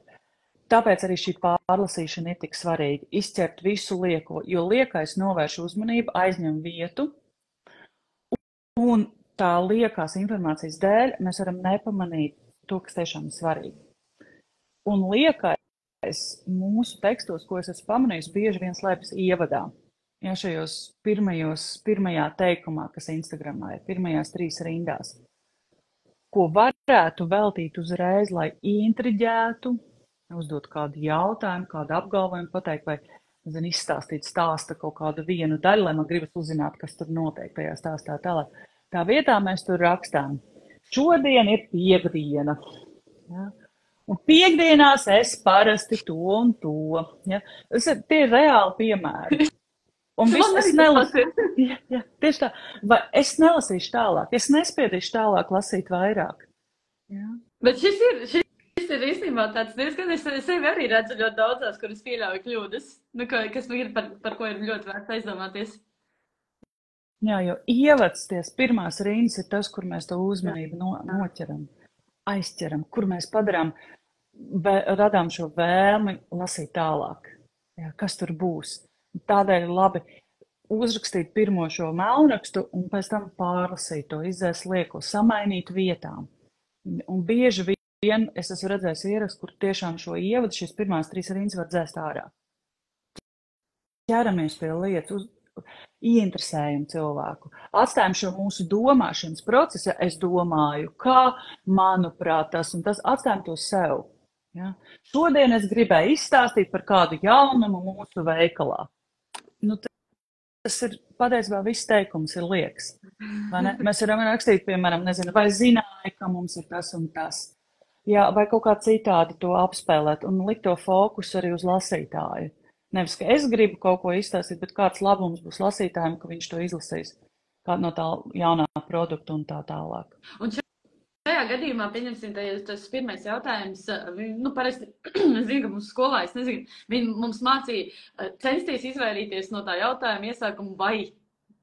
Tāpēc arī šī pārlasīšana ir tik svarīga. Izķert visu lieko, jo liekais novērš uzmanību, aizņem vietu un tā liekās informācijas dēļ mēs varam nepamanīt to, kas tiešām ir svarīgi. Un liekais mūsu tekstos, ko es esmu pamanījis, bieži vien slēpjas ievadā. Ja šajos pirmajā teikumā, kas Instagramā ir, pirmajās 3 rindās, ko varētu veltīt uzreiz, lai intriģētu, uzdot kādu jautājumu, kādu apgalvojumu, pateikt vai izstāstīt stāsta kaut kādu vienu daļu, lai man gribas uzzināt, kas tur notiek tajā stāstā tālāk. Tā vietā mēs tur rakstām. Šodien ir piekdiena. Ja? Un piekdienās es parasti to un to. Ja? Tie ir reāli piemēri. Un es nelasīšu. Ja, tieši tā. Vai es nelasīšu tālāk. Es nespiedīšu tālāk lasīt vairāk. Ja? Bet šis ir īstenībā tāds diezgan, es sevi arī redzu ļoti daudzās, kuras pieļauju kļūdas, kas ir par ko ir ļoti vērts aizdomāties. Jā, jo ievads ties pirmās rindas ir tas, kur mēs to uzmanību noķeram, aizķeram, kur mēs radām šo vēlmi lasīt tālāk. Jā, kas tur būs? Tādēļ labi uzrakstīt pirmo šo melnrakstu un pēc tam pārlasīt to, izdzēst lieko, samainīt vietām. Un bieži vien es esmu redzējis ierakstu, kur tiešām šo ievadu šīs pirmās 3 rindas var dzēst ārā. Ķeramies pie lietas, ieinteresējam cilvēku. Atstājam šo mūsu domāšanas procesu, es domāju, kā, manuprāt, tas un tas, atstājam to sev. Ja? Šodien es gribēju izstāstīt par kādu jaunumu mūsu veikalā. Nu, tas ir patiesībā viss teikums ir liekas. Vai ne? Mēs varam rakstīt, piemēram, nezinu, vai zināja, ka mums ir tas un tas. Jā, vai kaut kā citādi to apspēlēt un likt to fokusu arī uz lasītāju. Nevis, ka es gribu kaut ko izstāstīt, bet kāds labums būs lasītājiem, ka viņš to izlasīs. Kāda no tā jaunā produkta un tā tālāk. Un šajā gadījumā, pieņemsim, tas pirmais jautājums, parasti, es zinu, ka mums skolā, es nezinu, viņi mums mācīja censties izvairīties no tā jautājuma iesākumu vai,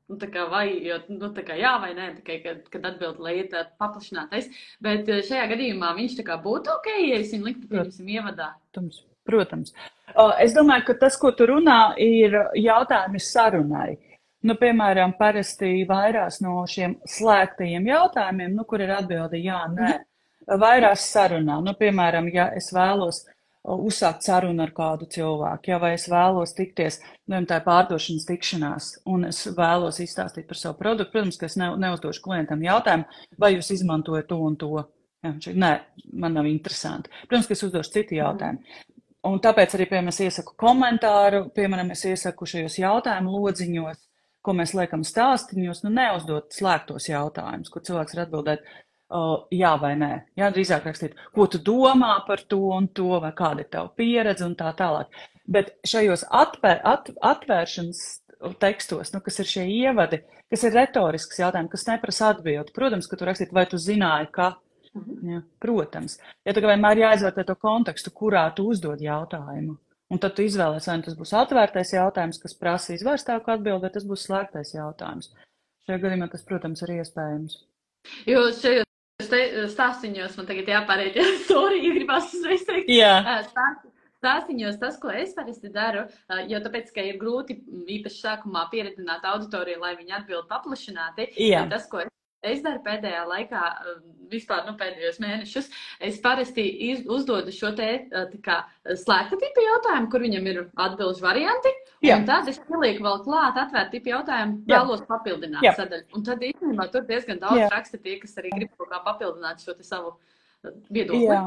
jā vai nē, kad atbild, lai ir paplašinātais, bet šajā gadījumā viņš tā kā būtu ok, ja es viņu liktu, pieņemsim, ievadā. Protams. Es domāju, ka tas, ko tu runā, ir jautājumi sarunai. Piemēram, parasti vairās no šiem slēgtajiem jautājumiem, kur ir atbildi jā, nē, vairās sarunā. Piemēram, ja es vēlos uzsākt sarunu ar kādu cilvēku, vai es vēlos tikties, tā pārdošanas tikšanās, un es vēlos izstāstīt par savu produktu, protams, ka es neuzdošu klientam jautājumu, vai jūs izmantojat to un to. Nē, man nav interesanti. Protams, ka es uzdošu citu jautājumu. Un tāpēc arī, piemēram, es iesaku komentāru, piemēram, es iesaku šajos jautājumu lodziņos, ko mēs liekam stāstiņos, neuzdot slēgtos jautājumus, kur cilvēks var atbildēt jā vai nē. Jā, drīzāk rakstīt, ko tu domā par to un to, vai kāda ir tava pieredze un tā tālāk. Bet šajos atvēršanas tekstos, kas ir šie ievadi, kas ir retorisks jautājumi, kas neprasa atbildi. Protams, ka tu rakstīt, vai tu zināji, ka. Jā, protams. Ja tu vienmēr jāizvērtē to kontekstu, kurā tu uzdod jautājumu. Un tad tu izvēlies, vai tas būs atvērtais jautājums, kas prasa izvērstāku atbildi, vai tas būs slēgtais jautājums. Šajā gadījumā tas, protams, ir iespējams. Jo šajos stāstiņos man tagad jāpārēt, sorry, gribās uzreiz teikt. Jā. Stāstiņos tas, ko es parasti daru, jo tāpēc, ka ir grūti īpaši sākumā pieredzināt auditoriju, lai viņi atbild paplašināti. Tas, ko es daru pēdējā laikā, vispār pēdējos mēnešus, es parasti uzdodu šo slēgta tipa jautājumu, kur viņam ir atbilžu varianti, un tad es pielieku vēl klāt atvērtu tipu jautājumu, vēlos papildināt sadaļu. Un tad īstenībā tur diezgan daudz raksta tie, kas arī grib kaut kā papildināt šo savu viedokli. Jā.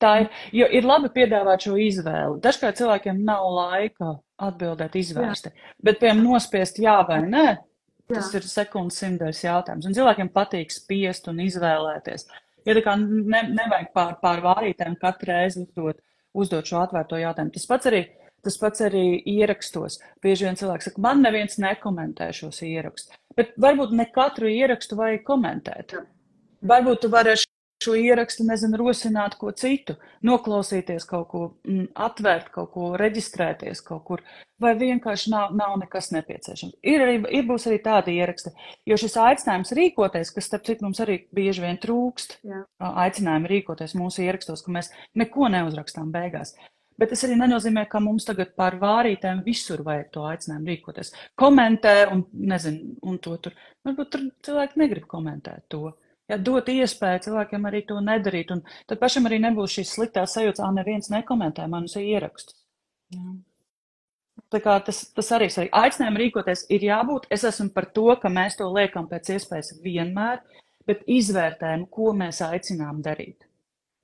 Tā ir, jo ir labi piedāvāt šo izvēli. Dažkārt cilvēkiem nav laika atbildēt izvērsti, bet piemēram nospiest jā vai nē. Tas ir sekundes simtais jautājums. Un cilvēkiem patīk spiest un izvēlēties. Ja tā kā nevajag pār vārītēm katru reizi uzdot šo atvērto jautājumu. Tas pats arī ierakstos. Bieži vien cilvēks saka, man neviens nekomentē šos ierakstus. Bet varbūt ne katru ierakstu vajag komentēt. Varbūt tu vari šo ierakstu, rosināt ko citu, noklausīties kaut ko, atvērt kaut ko, reģistrēties kaut kur, vai vienkārši nav nekas nepieciešams. Būs arī tādi ieraksti, jo šis aicinājums rīkoties, kas starp citu mums arī bieži vien trūkst, aicinājumi rīkoties mūsu ierakstos, ka mēs neko neuzrakstām beigās. Bet tas arī nenozīmē, ka mums tagad pār vārītēm visur vajag to aicinājumu rīkoties. Komentē un to tur. Varbūt tur cilvēki negrib komentēt to. Ja, dot iespēju cilvēkiem arī to nedarīt, un tad pašam arī nebūs šīs sliktās sajūtas, neviens nekomentē manus ierakstus. Tā kā tas arī svarīgi. Aicinājumi rīkoties ir jābūt. Es esmu par to, ka mēs to liekam pēc iespējas vienmēr, bet izvērtējam, ko mēs aicinām darīt.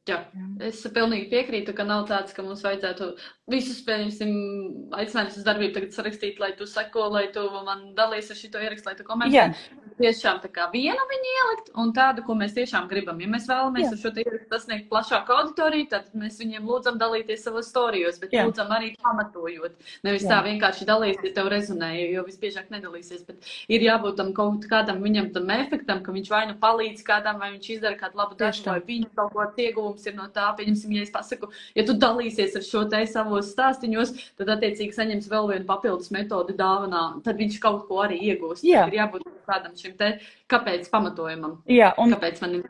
Jā, es pilnīgi piekrītu, ka nav tāds, ka mums vajadzētu visus, pieņemsim, aicinājumus uz darbību tagad sarakstīt, lai tu seko, lai tu man dalies ar šito ierakstu, lai tu komentē. Tiešām tā kā vienu viņu ielikt un tādu, ko mēs tiešām gribam. Ja mēs vēlamies ar šo ierakstu pasniegt plašāku auditoriju, tad mēs viņiem lūdzam dalīties savos storijos, bet lūdzam arī pamatojot. Nevis tā vienkārši dalīties, ja tev rezonēja, jo visbiežāk nedalīsies, bet ir jābūt tam kaut kādam viņam tam efektam, ka viņš vai nu palīdz kādam, vai viņš izdara kādu labu darbu, vai viņu kaut kāds ieguvums ir no tā. Pieņemsim, ja es pasaku, ja tu dalīsies ar šo savos stāstiņos, tad attiecīgi saņems vēl vienu papildus metodi dāvanā, tad viņš kaut ko arī iegūst. Ir jābūt kādam šim kāpēc pamatojumam. Kāpēc man ir?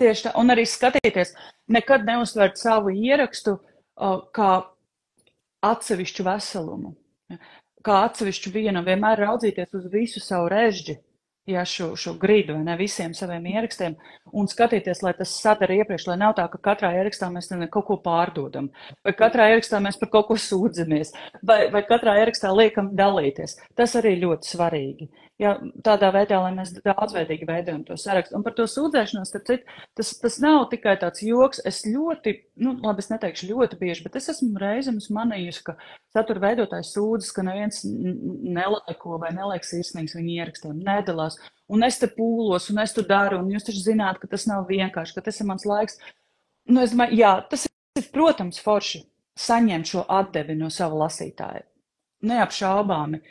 Tieši tā, un arī skatīties, nekad neuztvert savu ierakstu kā atsevišķu veselumu, kā atsevišķu vienu, vienmēr raudzīties uz visu savu režģi, šo gridu, vai ne, visiem saviem ierakstiem, un skatīties, lai tas sadara iepriekš, lai nav tā, ka katrā ierakstā mēs kaut ko pārdodam, vai katrā ierakstā mēs par kaut ko sūdzamies, vai katrā ierakstā liekam dalīties. Tas arī ļoti svarīgi. Ja, tādā veidā, lai mēs daudzveidīgi veidojam to sarakstu. Un par to sūdzēšanos, tas nav tikai tāds joks. Es ļoti, labi, es neteikšu ļoti bieži, bet es esmu reizēm manījusi, ka satura veidotājs sūdzas, ka neviens nelaiko vai neliek sirsnīgs viņa ierakstiem, nedalās. Un es te pūlos, un es tu daru, un jūs taču zināt, ka tas nav vienkārši, ka tas ir mans laiks. Nu, es domāju, jā, tas ir, protams, forši saņemt šo atdevi no sava lasītāja. Neapšaubāmi.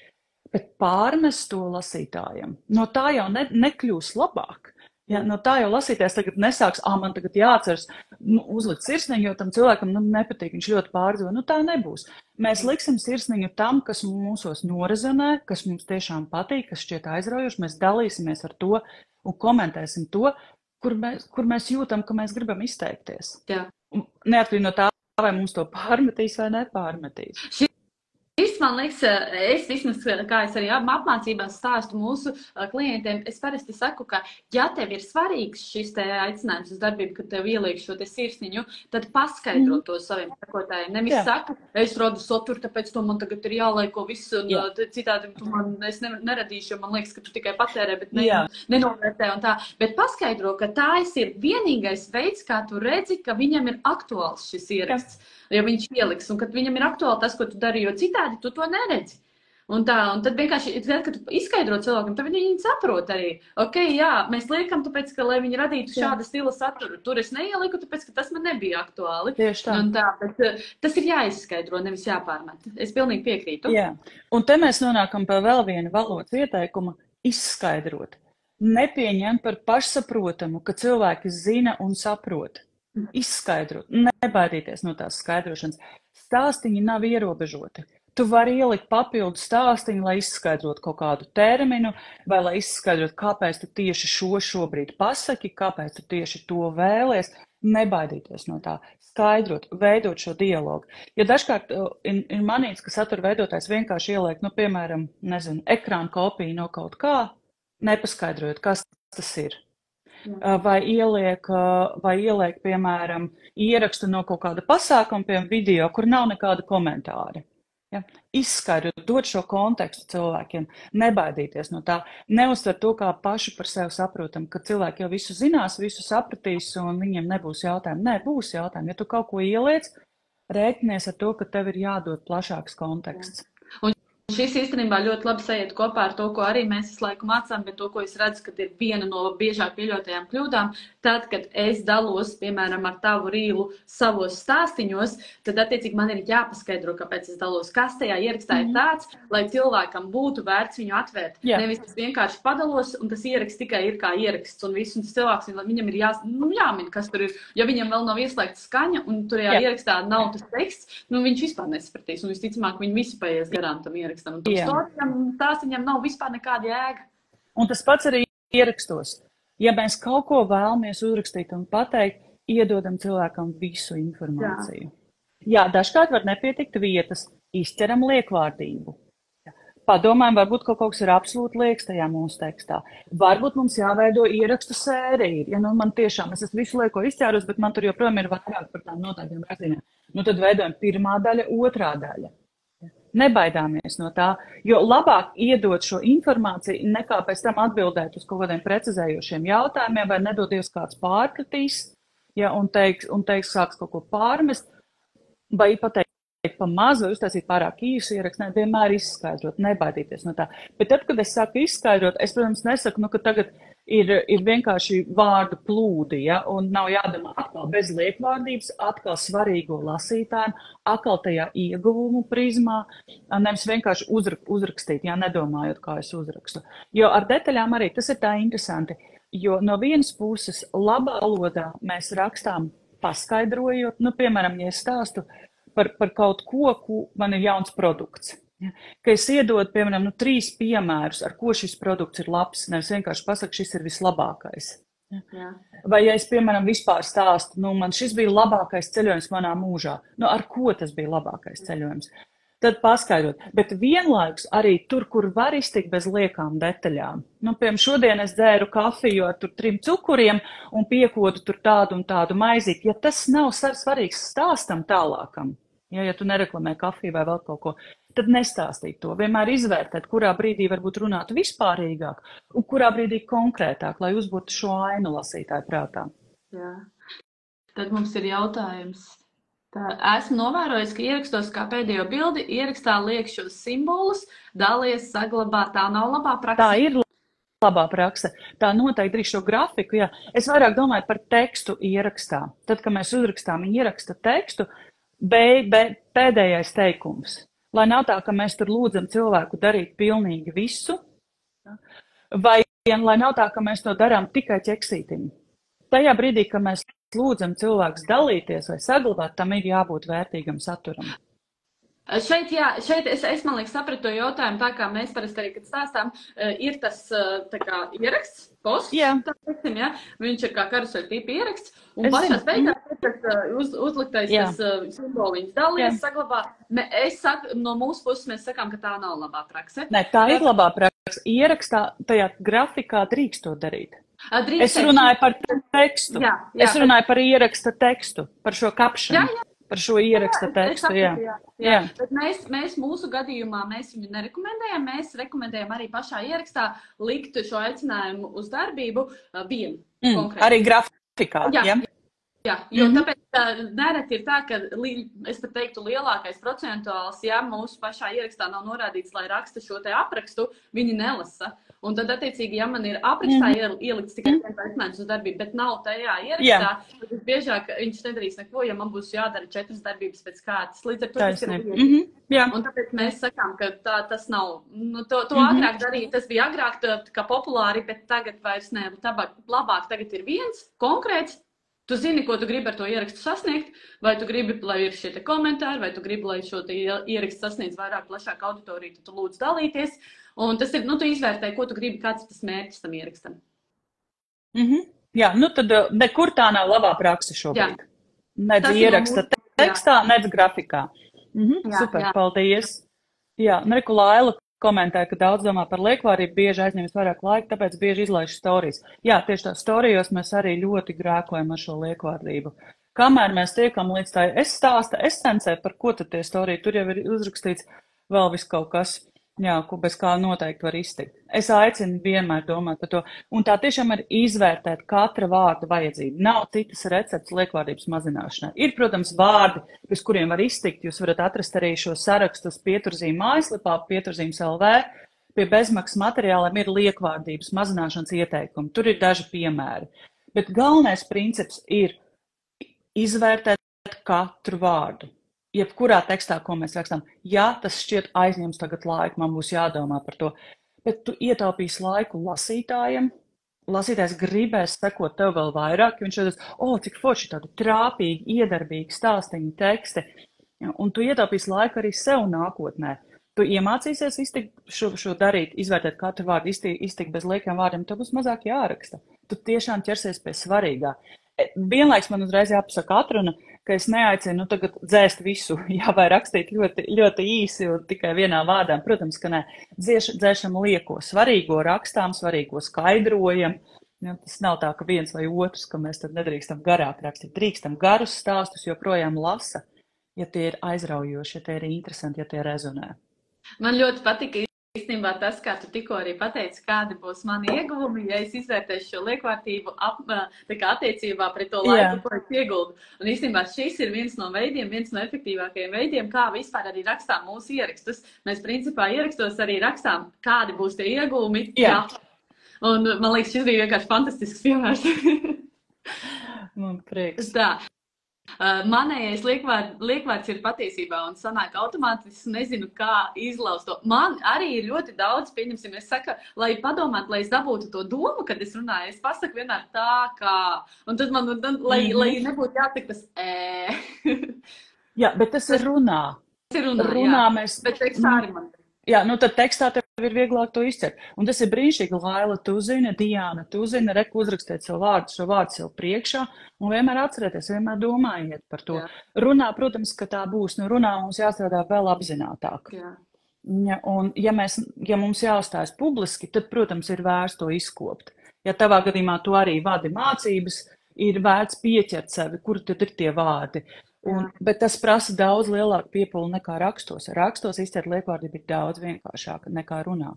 Bet pārmest to lasītājam, no tā jau nekļūs labāk. Ja, no tā jau lasītājs tagad nesāks, man tagad jāatceras uzlikt sirsniņu, jo tam cilvēkam nepatīk, viņš ļoti pārdzīvo. Nu tā nebūs. Mēs liksim sirsniņu tam, kas mūsos norezonē, kas mums tiešām patīk, kas šķiet aizraujoši. Mēs dalīsimies ar to un komentēsim to, kur mēs jūtam, ka mēs gribam izteikties. Jā. Neatkarīgi no tā, vai mums to pārmetīs vai nepārmetīs. Šis, man liekas, es vismaz, kā es arī apmācībās stāstu mūsu klientiem, es parasti saku, ka, ja tev ir svarīgs šis te aicinājums uz darbību, kad tev ieliek šo te sirsniņu, tad paskaidro to saviem sekotājiem. Nevis saku, es rodu saturu, tāpēc to man tagad ir jālaiko viss, un citādi es neradīšu, jo man liekas, ka tu tikai patērē, bet nenovērtē un tā. Bet paskaidro, ka tās ir vienīgais veids, kā tu redzi, ka viņam ir aktuāls šis ieraksts. Ja viņš ieliks, un kad viņam ir aktuāli tas, ko tu dari, jo citādi tu to neredzi. Un tad vienkārši, kad tu izskaidro cilvēkam, tad viņi saprot arī. Ok, jā, mēs liekam, tāpēc, ka, lai viņi radītu šāda stila saturu. Tur es neieliku, tāpēc, ka tas man nebija aktuāli. Tieši tā. Un bet tas ir jāizskaidro, nevis jāpārmet. Es pilnīgi piekrītu. Jā. Un te mēs nonākam pie vēl viena valodas ieteikuma - izskaidrot. Nepieņem par pašsaprotamu, ka cilvēki zina un saprot. Izskaidrot, nebaidīties no tās skaidrošanas. Stāstiņi nav ierobežoti. Tu vari ielikt papildu stāstiņu, lai izskaidrotu kaut kādu terminu, vai lai izskaidrotu, kāpēc tu tieši šobrīd pasaki, kāpēc tu tieši to vēlies. Nebaidīties no tā. Skaidrot, veidot šo dialogu. Jo dažkārt ir manīts, ka satura veidotājs vienkārši ieliek, piemēram, ekrāna kopiju no kaut kā, nepaskaidrojot, kas tas ir. Vai ieliek, piemēram, ierakstu no kaut kāda pasākuma, piemēram, video, kur nav nekāda komentāra. Ja? Izskaidrot, dot šo kontekstu cilvēkiem, nebaidīties no tā, neuztver to kā paši par sevi saprotam, ka cilvēki jau visu zinās, visu sapratīs un viņiem nebūs jautājumu. Nē, būs jautājumu. Ja tu kaut ko ieliec, rēķinies ar to, ka tev ir jādod plašāks konteksts. Šis īstenībā ļoti labi sajiet kopā ar to, ko arī mēs visu laiku mācām, bet to, ko es redzu, ka ir viena no biežāk pieļautajām kļūdām. Tad, kad es dalos, piemēram, ar tavu rīlu savos stāstiņos, tad, attiecīgi, man ir jāpaskaidro, kāpēc es dalos. Kas tajā ierakstā ir tāds, lai cilvēkam būtu vērts viņu atvērt. Jā. Nevis es vienkārši padalos, un tas ieraksts tikai ir kā ieraksts, un viss, un tas cilvēks, viņam ir jāmin, kas tur ir. Ja viņam vēl nav ieslēgta skaņa, un turējā ierakstā nav tas teksts, viņš vispār nesapratīs, un visticamāk, viņi visi paies garām tam ierakstam. Un tās viņam nav vispār nekāda jēga. Un tas pats arī ierakstos. Ja mēs kaut ko vēlamies uzrakstīt un pateikt, iedodam cilvēkam visu informāciju. Jā, dažkārt var nepietikt vietas, izķeram liekvārdību. Padomājam, varbūt kaut kas ir absolūti liekas tajā mūsu tekstā. Varbūt mums jāveido ierakstu sērija. Ja man tiešām, es visu lieko izķērus, bet man tur joprojām ir vairāk par tām noteiktiem rakstīniem. Tad veidojam pirmā daļa, otrā daļa. Nebaidāmies no tā, jo labāk iedot šo informāciju, nekā pēc tam atbildēt uz kaut kādiem precizējošiem jautājumiem, vai nedodies kāds pārpratīs, un teiks, sāks kaut ko pārmest, vai pateikt pa maz, vai uztaisīt pārāk īsu ierakstu, vienmēr izskaidrot, nebaidīties no tā. Bet tad, kad es saku izskaidrot, es, protams, nesaku, ka tagad ir vienkārši vārdu plūdi, un nav jādomā atkal bez liekvārdības, atkal svarīgo lasītājiem, atkal tajā ieguvumu prizmā, nevis vienkārši uzrakstīt, nedomājot, kā es uzrakstu. Jo ar detaļām arī tas ir tā interesanti, jo no vienas puses labā valodā mēs rakstām paskaidrojot, piemēram, ja es stāstu par kaut ko, man ir jauns produkts. Ja? Ka es iedodu, piemēram, 3 piemērus, ar ko šis produkts ir labs, nevis vienkārši pasaku, šis ir vislabākais. Ja? Jā. Vai ja es, piemēram, vispār stāstu, man šis bija labākais ceļojums manā mūžā, ar ko tas bija labākais ceļojums? Tad paskaidrot, bet vienlaikus arī tur, kur var iztikt bez liekām detaļām. Piemēram, šodien es dzēru kafiju ar 3 cukuriem un piekodu tur tādu un tādu maizīti. Ja tas nav svarīgs stāstam tālākam, ja tu nereklamē kafiju vai vēl kaut ko, tad nestāstīt to. Vienmēr izvērtēt, kurā brīdī varbūt runāt vispārīgāk un kurā brīdī konkrētāk, lai uzbūtu šo ainu lasītāju prātā. Jā. Tad mums ir jautājums. Esmu novērojis, ka ierakstos kā pēdējo bildi, ierakstā liek šos simbolus, dalies, saglabā. Tā nav labā praksa. Tā ir labā prakse. Tā noteikti arī šo grafiku, jā. Es vairāk domāju par tekstu ierakstā. Tad, kad mēs uzrakstām ieraksta tekstu, pēdējais teikums. Lai nav tā, ka mēs tur lūdzam cilvēku darīt pilnīgi visu, vai lai nav tā, ka mēs to darām tikai ķeksītim. Tajā brīdī, kad mēs lūdzam cilvēkus dalīties vai saglabāt, tam ir jābūt vērtīgam saturam. Šeit es man liekas, sapratu to jautājumu, tā kā mēs parasti arī, kad stāstām, ir tas tā kā ieraksts, posts, tā teiksim, ja? Viņš ir kā karuseļu tipa ieraksts, un pašās beigās ir tas uzliktais tas simboliņas dalies, saglabā. Es saku, no mūsu puses mēs sakām, ka tā nav labā prakse. Nē, tā ir labā prakse. Ierakstā, tajā grafikā drīkst to darīt. Es runāju par tekstu. Es runāju par ieraksta tekstu, par šo kapšanu. Par šo ieraksta tekstu, jā. Bet mēs mūsu gadījumā, mēs viņu nerekomendējam, mēs rekomendējam arī pašā ierakstā likt šo aicinājumu uz darbību vienu konkrētu. Arī grafikā, jā. Jā, jo tāpēc nereti ir tā, ka es pat teiktu lielākais procentuāls, ja mūsu pašā ierakstā nav norādīts, lai raksta šo te aprakstu, viņi nelasa. Un tad, attiecīgi, ja man ir aprakstā ielikts tikai viens aicinājums uz darbību, bet nav tajā ierakstā, tad visbiežāk viņš nedarīs neko, ja man būs jādara 4 darbības pēc kārtas. Līdz ar to tas ir lieti. Un tāpēc mēs sakām, ka tas nav, to agrāk darīt, tas bija agrāk kā populāri, bet tagad vairs ne, labāk tagad ir viens konkrēts. Tu zini, ko tu gribi ar to ierakstu sasniegt, vai tu gribi, lai ir šie te komentāri, vai tu gribi, lai šo te ierakstu sasniedz vairāk plašāk auditoriju, tad tu lūdzu dalīties. Un tas ir, tu izvērtē, ko tu gribi, kāds tas mērķis tam ierakstam. Jā, tad nekur tā nav labā praksa šobrīd. Nedz ieraksta tekstā, nedz grafikā. Super, paldies. Jā, Reku Laila komentēja, ka daudz domā par liekvārdību, bieži aizņemas vairāk laika, tāpēc bieži izlaiž storijas. Jā, tieši tā storijos mēs arī ļoti grēkojam ar šo liekvārdību. Kamēr mēs tiekam līdz tā stāsta esencē, par ko tad tie storija, tur jau ir uzrakstīts vēl vis kaut kas, jā, ko bez kā noteikti var iztikt. Es aicinu vienmēr domāt par to, un tā tiešām ir izvērtēt katra vārda vajadzību. Nav citas receptes liekvārdības mazināšanai. Ir, protams, vārdi, bez kuriem var iztikt. Jūs varat atrast arī šo sarakstu uz Pieturzīmes mājaslapā, Pieturzīmes LV. Pie bezmaksas materiāliem ir liekvārdības mazināšanas ieteikumi. Tur ir daži piemēri. Bet galvenais princips ir izvērtēt katru vārdu. Jebkurā tekstā, ko mēs rakstām, jā, tas šķiet aizņems tagad laiku, man būs jādomā par to, bet tu ietaupīsi laiku lasītājiem, lasītājs gribēs sekot tev vēl vairāk, jo viņš redzēs, cik forši tādi trāpīgi, iedarbīgi stāstiņi teksti, un tu ietaupīsi laiku arī sev nākotnē. Tu iemācīsies iztikt šo darīt, izvērtēt katru vārdu, iztikt bez liekiem vārdiem, tev būs mazāk jāraksta. Tu tiešām ķersies pie svarīgā. Vienlaiks man uzreiz jāpasaka atruna, ka es neaicinu tagad dzēst visu, vai rakstīt ļoti, ļoti īsi un tikai vienā vārdā. Protams, ka nē, dzēšam lieko, svarīgo rakstām, svarīgo skaidrojam. Ja, tas nav tā, ka viens vai otrs, ka mēs tad nedrīkstam garāk rakstīt. Drīkstam garus stāstus joprojām lasa, ja tie ir aizraujoši, ja tie ir interesanti, ja tie rezonē. Man ļoti patika īstenībā tas, kā tu tikko arī pateici, kādi būs mani ieguvumi, ja es izvērtēšu šo liekvārdību attiecībā pret to laiku, ko es ieguldu. Un īstenībā šis ir viens no veidiem, viens no efektīvākajiem veidiem, kā vispār arī rakstām mūsu ierakstus. Mēs principā ierakstos arī rakstām, kādi būs tie ieguvumi. Jā. Un man liekas, šis bija vienkārši fantastisks piemērs. Man prieks. Tā. Manējais liekvārds ir patiesībā un sanāk automātiski, nezinu, kā izlaust to. Man arī ir ļoti daudz, pieņemsim, es saku, lai padomātu, lai es dabūtu to domu, kad es runāju, es pasaku vienmēr tā, kā, un tad man, lai nebūtu jāsaka tas Jā, bet tas ir runā. Tas ir runā, jā. Mēs, bet tekstā arī man. Jā, tad tekstā tev ir vieglāk to izcert. Un tas ir brīnišķīgi, Laila, tu zini, Diana, tu zini, Reku uzrakstēt šo vārdu sev priekšā un vienmēr atcerieties, vienmēr domājiet par to. Jā. Runā, protams, ka tā būs, runā mums jāstrādā vēl apzinātāk. Jā. Ja, un ja mums jāuzstājas publiski, tad, protams, ir vērts to izkopt. Ja tavā gadījumā tu arī vadi mācības, ir vērts pieķert sevi, kur tad ir tie vārdi. Bet tas prasa daudz lielāku piepūli nekā rakstos. Rakstos izcert liekvārdību ir daudz vienkāršāka nekā runā.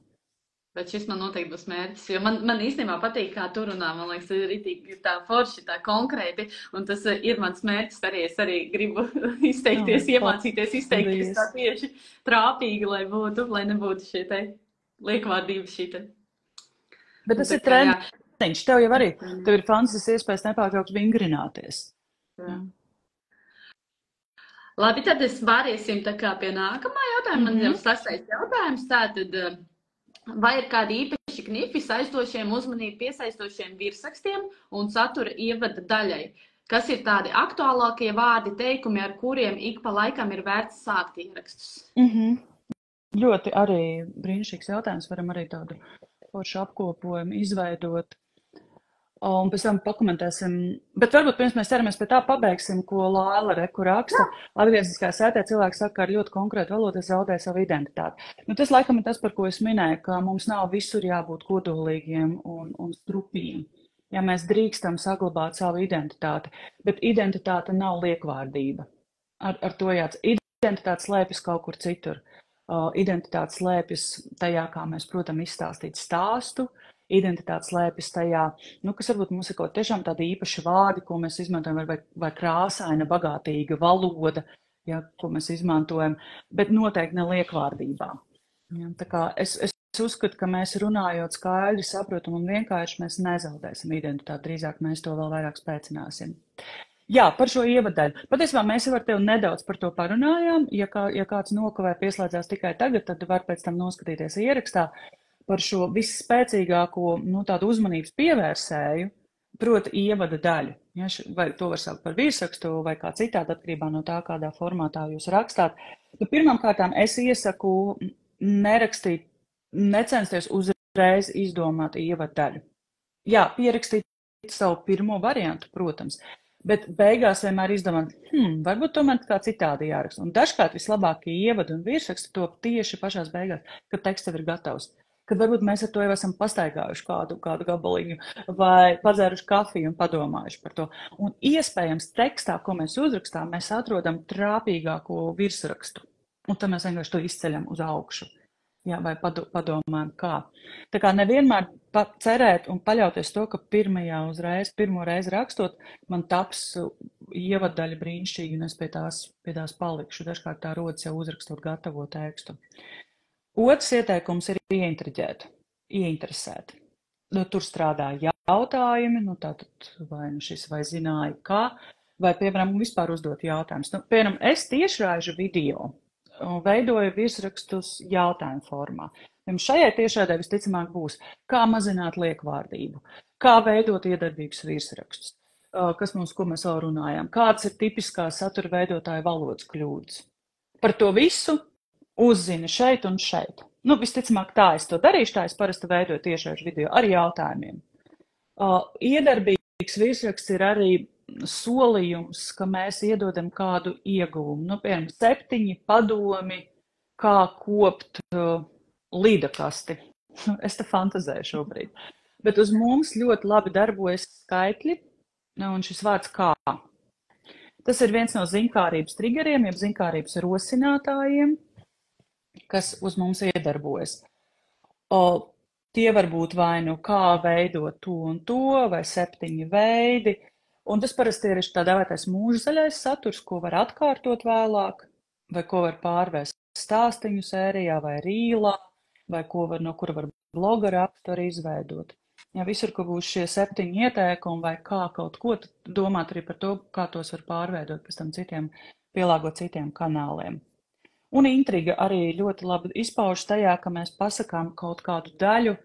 Bet šis man noteikti būs mērķis, jo man īstenībā patīk, kā tu runā. Man liekas, ir tā forši, tā konkrēti. Un tas ir mans mērķis arī. Es arī gribu izteikties, iemācīties izteikties tā tieši trāpīgi, lai nebūtu šie te liekvārdība šī te. Bet tas ir treniņš. Tev jau arī, tev ir fantastisks iespējas nepārtraukt vingrināties. Jā. Labi, tad vāriesim tā kā pie nākamā jautājuma. Man jau 6. jautājums. Tātad, vai ir kādi īpaši knifi saistošiem uzmanību piesaistošiem virsrakstiem un satura ievada daļai? Kas ir tādi aktuālākie vārdi, teikumi, ar kuriem ik pa laikam ir vērts sākt ierakstus? Ļoti arī brīnišķīgs jautājums. Varam arī tādu foršu apkopojumu izveidot. Un pēc tam pakomentēsim, bet varbūt pirms mēs ķeramies pie tā pabeigsim, ko Laila reku raksta. Atgriezniskā saitē cilvēks saka, ka ar ļoti konkrētu valodu es zaudēju savu identitāti. Nu, tas laikam ir tas, par ko es minēju, ka mums nav visur jābūt kodolīgiem un strupiem. Ja mēs drīkstam saglabāt savu identitāti, bet identitāte nav liekvārdība. Ar to identitāte slēpjas kaut kur citur. Identitāte slēpjas tajā, kā mēs, protams, izstāstīt stāstu. Identitāte slēpjas tajā, kas varbūt mums ir kaut tiešām tādi īpaši vārdi, ko mēs izmantojam, vai krāsaina, bagātīga valoda, ja, ko mēs izmantojam, bet noteikti ne liekvārdībā. Ja, tā kā es uzskatu, ka mēs runājot skaidri, saprotam un vienkārši mēs nezaudēsim identitāti, drīzāk mēs to vēl vairāk spēcināsim. Jā, par šo ievadaļu. Patiesībā mēs jau ar tevi nedaudz par to parunājām. Ja kāds nokavē pieslēdzās tikai tagad, tad var pēc tam noskatīties ierakstā. Par šo visspēcīgāko tādu uzmanības pievērsēju, proti ievada daļu. Ja, vai to var saukt par virsrakstu vai kā citādi atkarībā no tā, kādā formātā jūs rakstāt. Pirmām kārtām es iesaku nerakstīt, necensties uzreiz izdomāt ievada daļu. Jā, pierakstīt savu pirmo variantu, protams, bet beigās vienmēr izdomāt, varbūt tomēr kā citādi jāraksta. Un dažkārt vislabākie ievadi un virsraksti top tieši pašās beigās, kad teksts tev ir gatavs. Kad varbūt mēs ar to jau esam pastaigājuši kādu gabaliņu vai padzēruši kafiju un padomājuši par to. Un iespējams tekstā, ko mēs uzrakstām, mēs atrodam trāpīgāko virsrakstu. Un tad mēs vienkārši to izceļam uz augšu. Jā, vai padomājam kā. Tā kā nevienmēr cerēt un paļauties to, ka pirmo reizi rakstot, man taps ievadaļa brīnišķīgi un es pie tās palikšu. Dažkārt tā rodas jau uzrakstot gatavo tekstu. Otrs ieteikums ir ieinteresēt. Tur strādā jautājumi, tātad vai šis vai zināja kā, vai, piemēram, vispār uzdot jautājumus. Piemēram, es tiešraižu video un veidoju virsrakstus jautājumu formā. Šajai tiešraidē visticamāk būs, kā mazināt liekvārdību, kā veidot iedarbīgus virsrakstus, ko mēs vēl runājām, kāds ir tipiskās satura veidotāja valodas kļūdas. Par to visu uzzina šeit un šeit. Visticamāk tā es to darīšu, tā es parasti veidoju tiešraižu video ar jautājumiem. Iedarbīgs virsraksts ir arī solījums, ka mēs iedodam kādu ieguvumu. Piemēram, 7 padomi, kā kopt lidakasti. Es te fantazēju šobrīd. Bet uz mums ļoti labi darbojas skaitļi un šis vārds kā. Tas ir viens no ziņkārības triggeriem, jeb ziņkārības rosinātājiem, kas uz mums iedarbojas. Tie var būt vai kā veidot to un to, vai 7 veidi. Un tas parasti ir tā dēvētais mūžzaļais saturs, ko var atkārtot vēlāk, vai ko var pārvērst stāstiņu sērijā vai rīlā, vai no kura var bloga rakstu arī izveidot. Ja visur, kur būs šie 7 ieteikumi vai kā kaut ko, tad domāt arī par to, kā tos var pārveidot pēc tam pielāgot citiem kanāliem. Un intriga arī ļoti labi izpaužas tajā, ka mēs pasakām kaut kādu daļu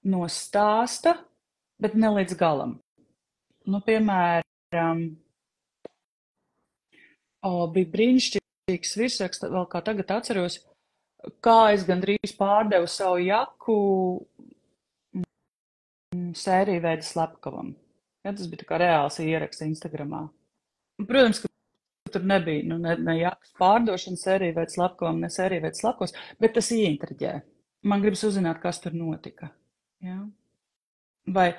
no stāsta, bet ne līdz galam. Piemēram, bija brīnišķīgs virsraksts, vēl kā tagad atceros, kā es gandrīz pārdevu savu jaku sēriju veida slepkavam. Ja, tas bija tā kā reāls ieraksts Instagramā. Protams, ka tur nebija ne jakas pārdošanas sēriju veida slepkavam, ne sēriju veida slepkavs, bet tas ieintriģē. Man gribas uzzināt, kas tur notika. Ja? Vai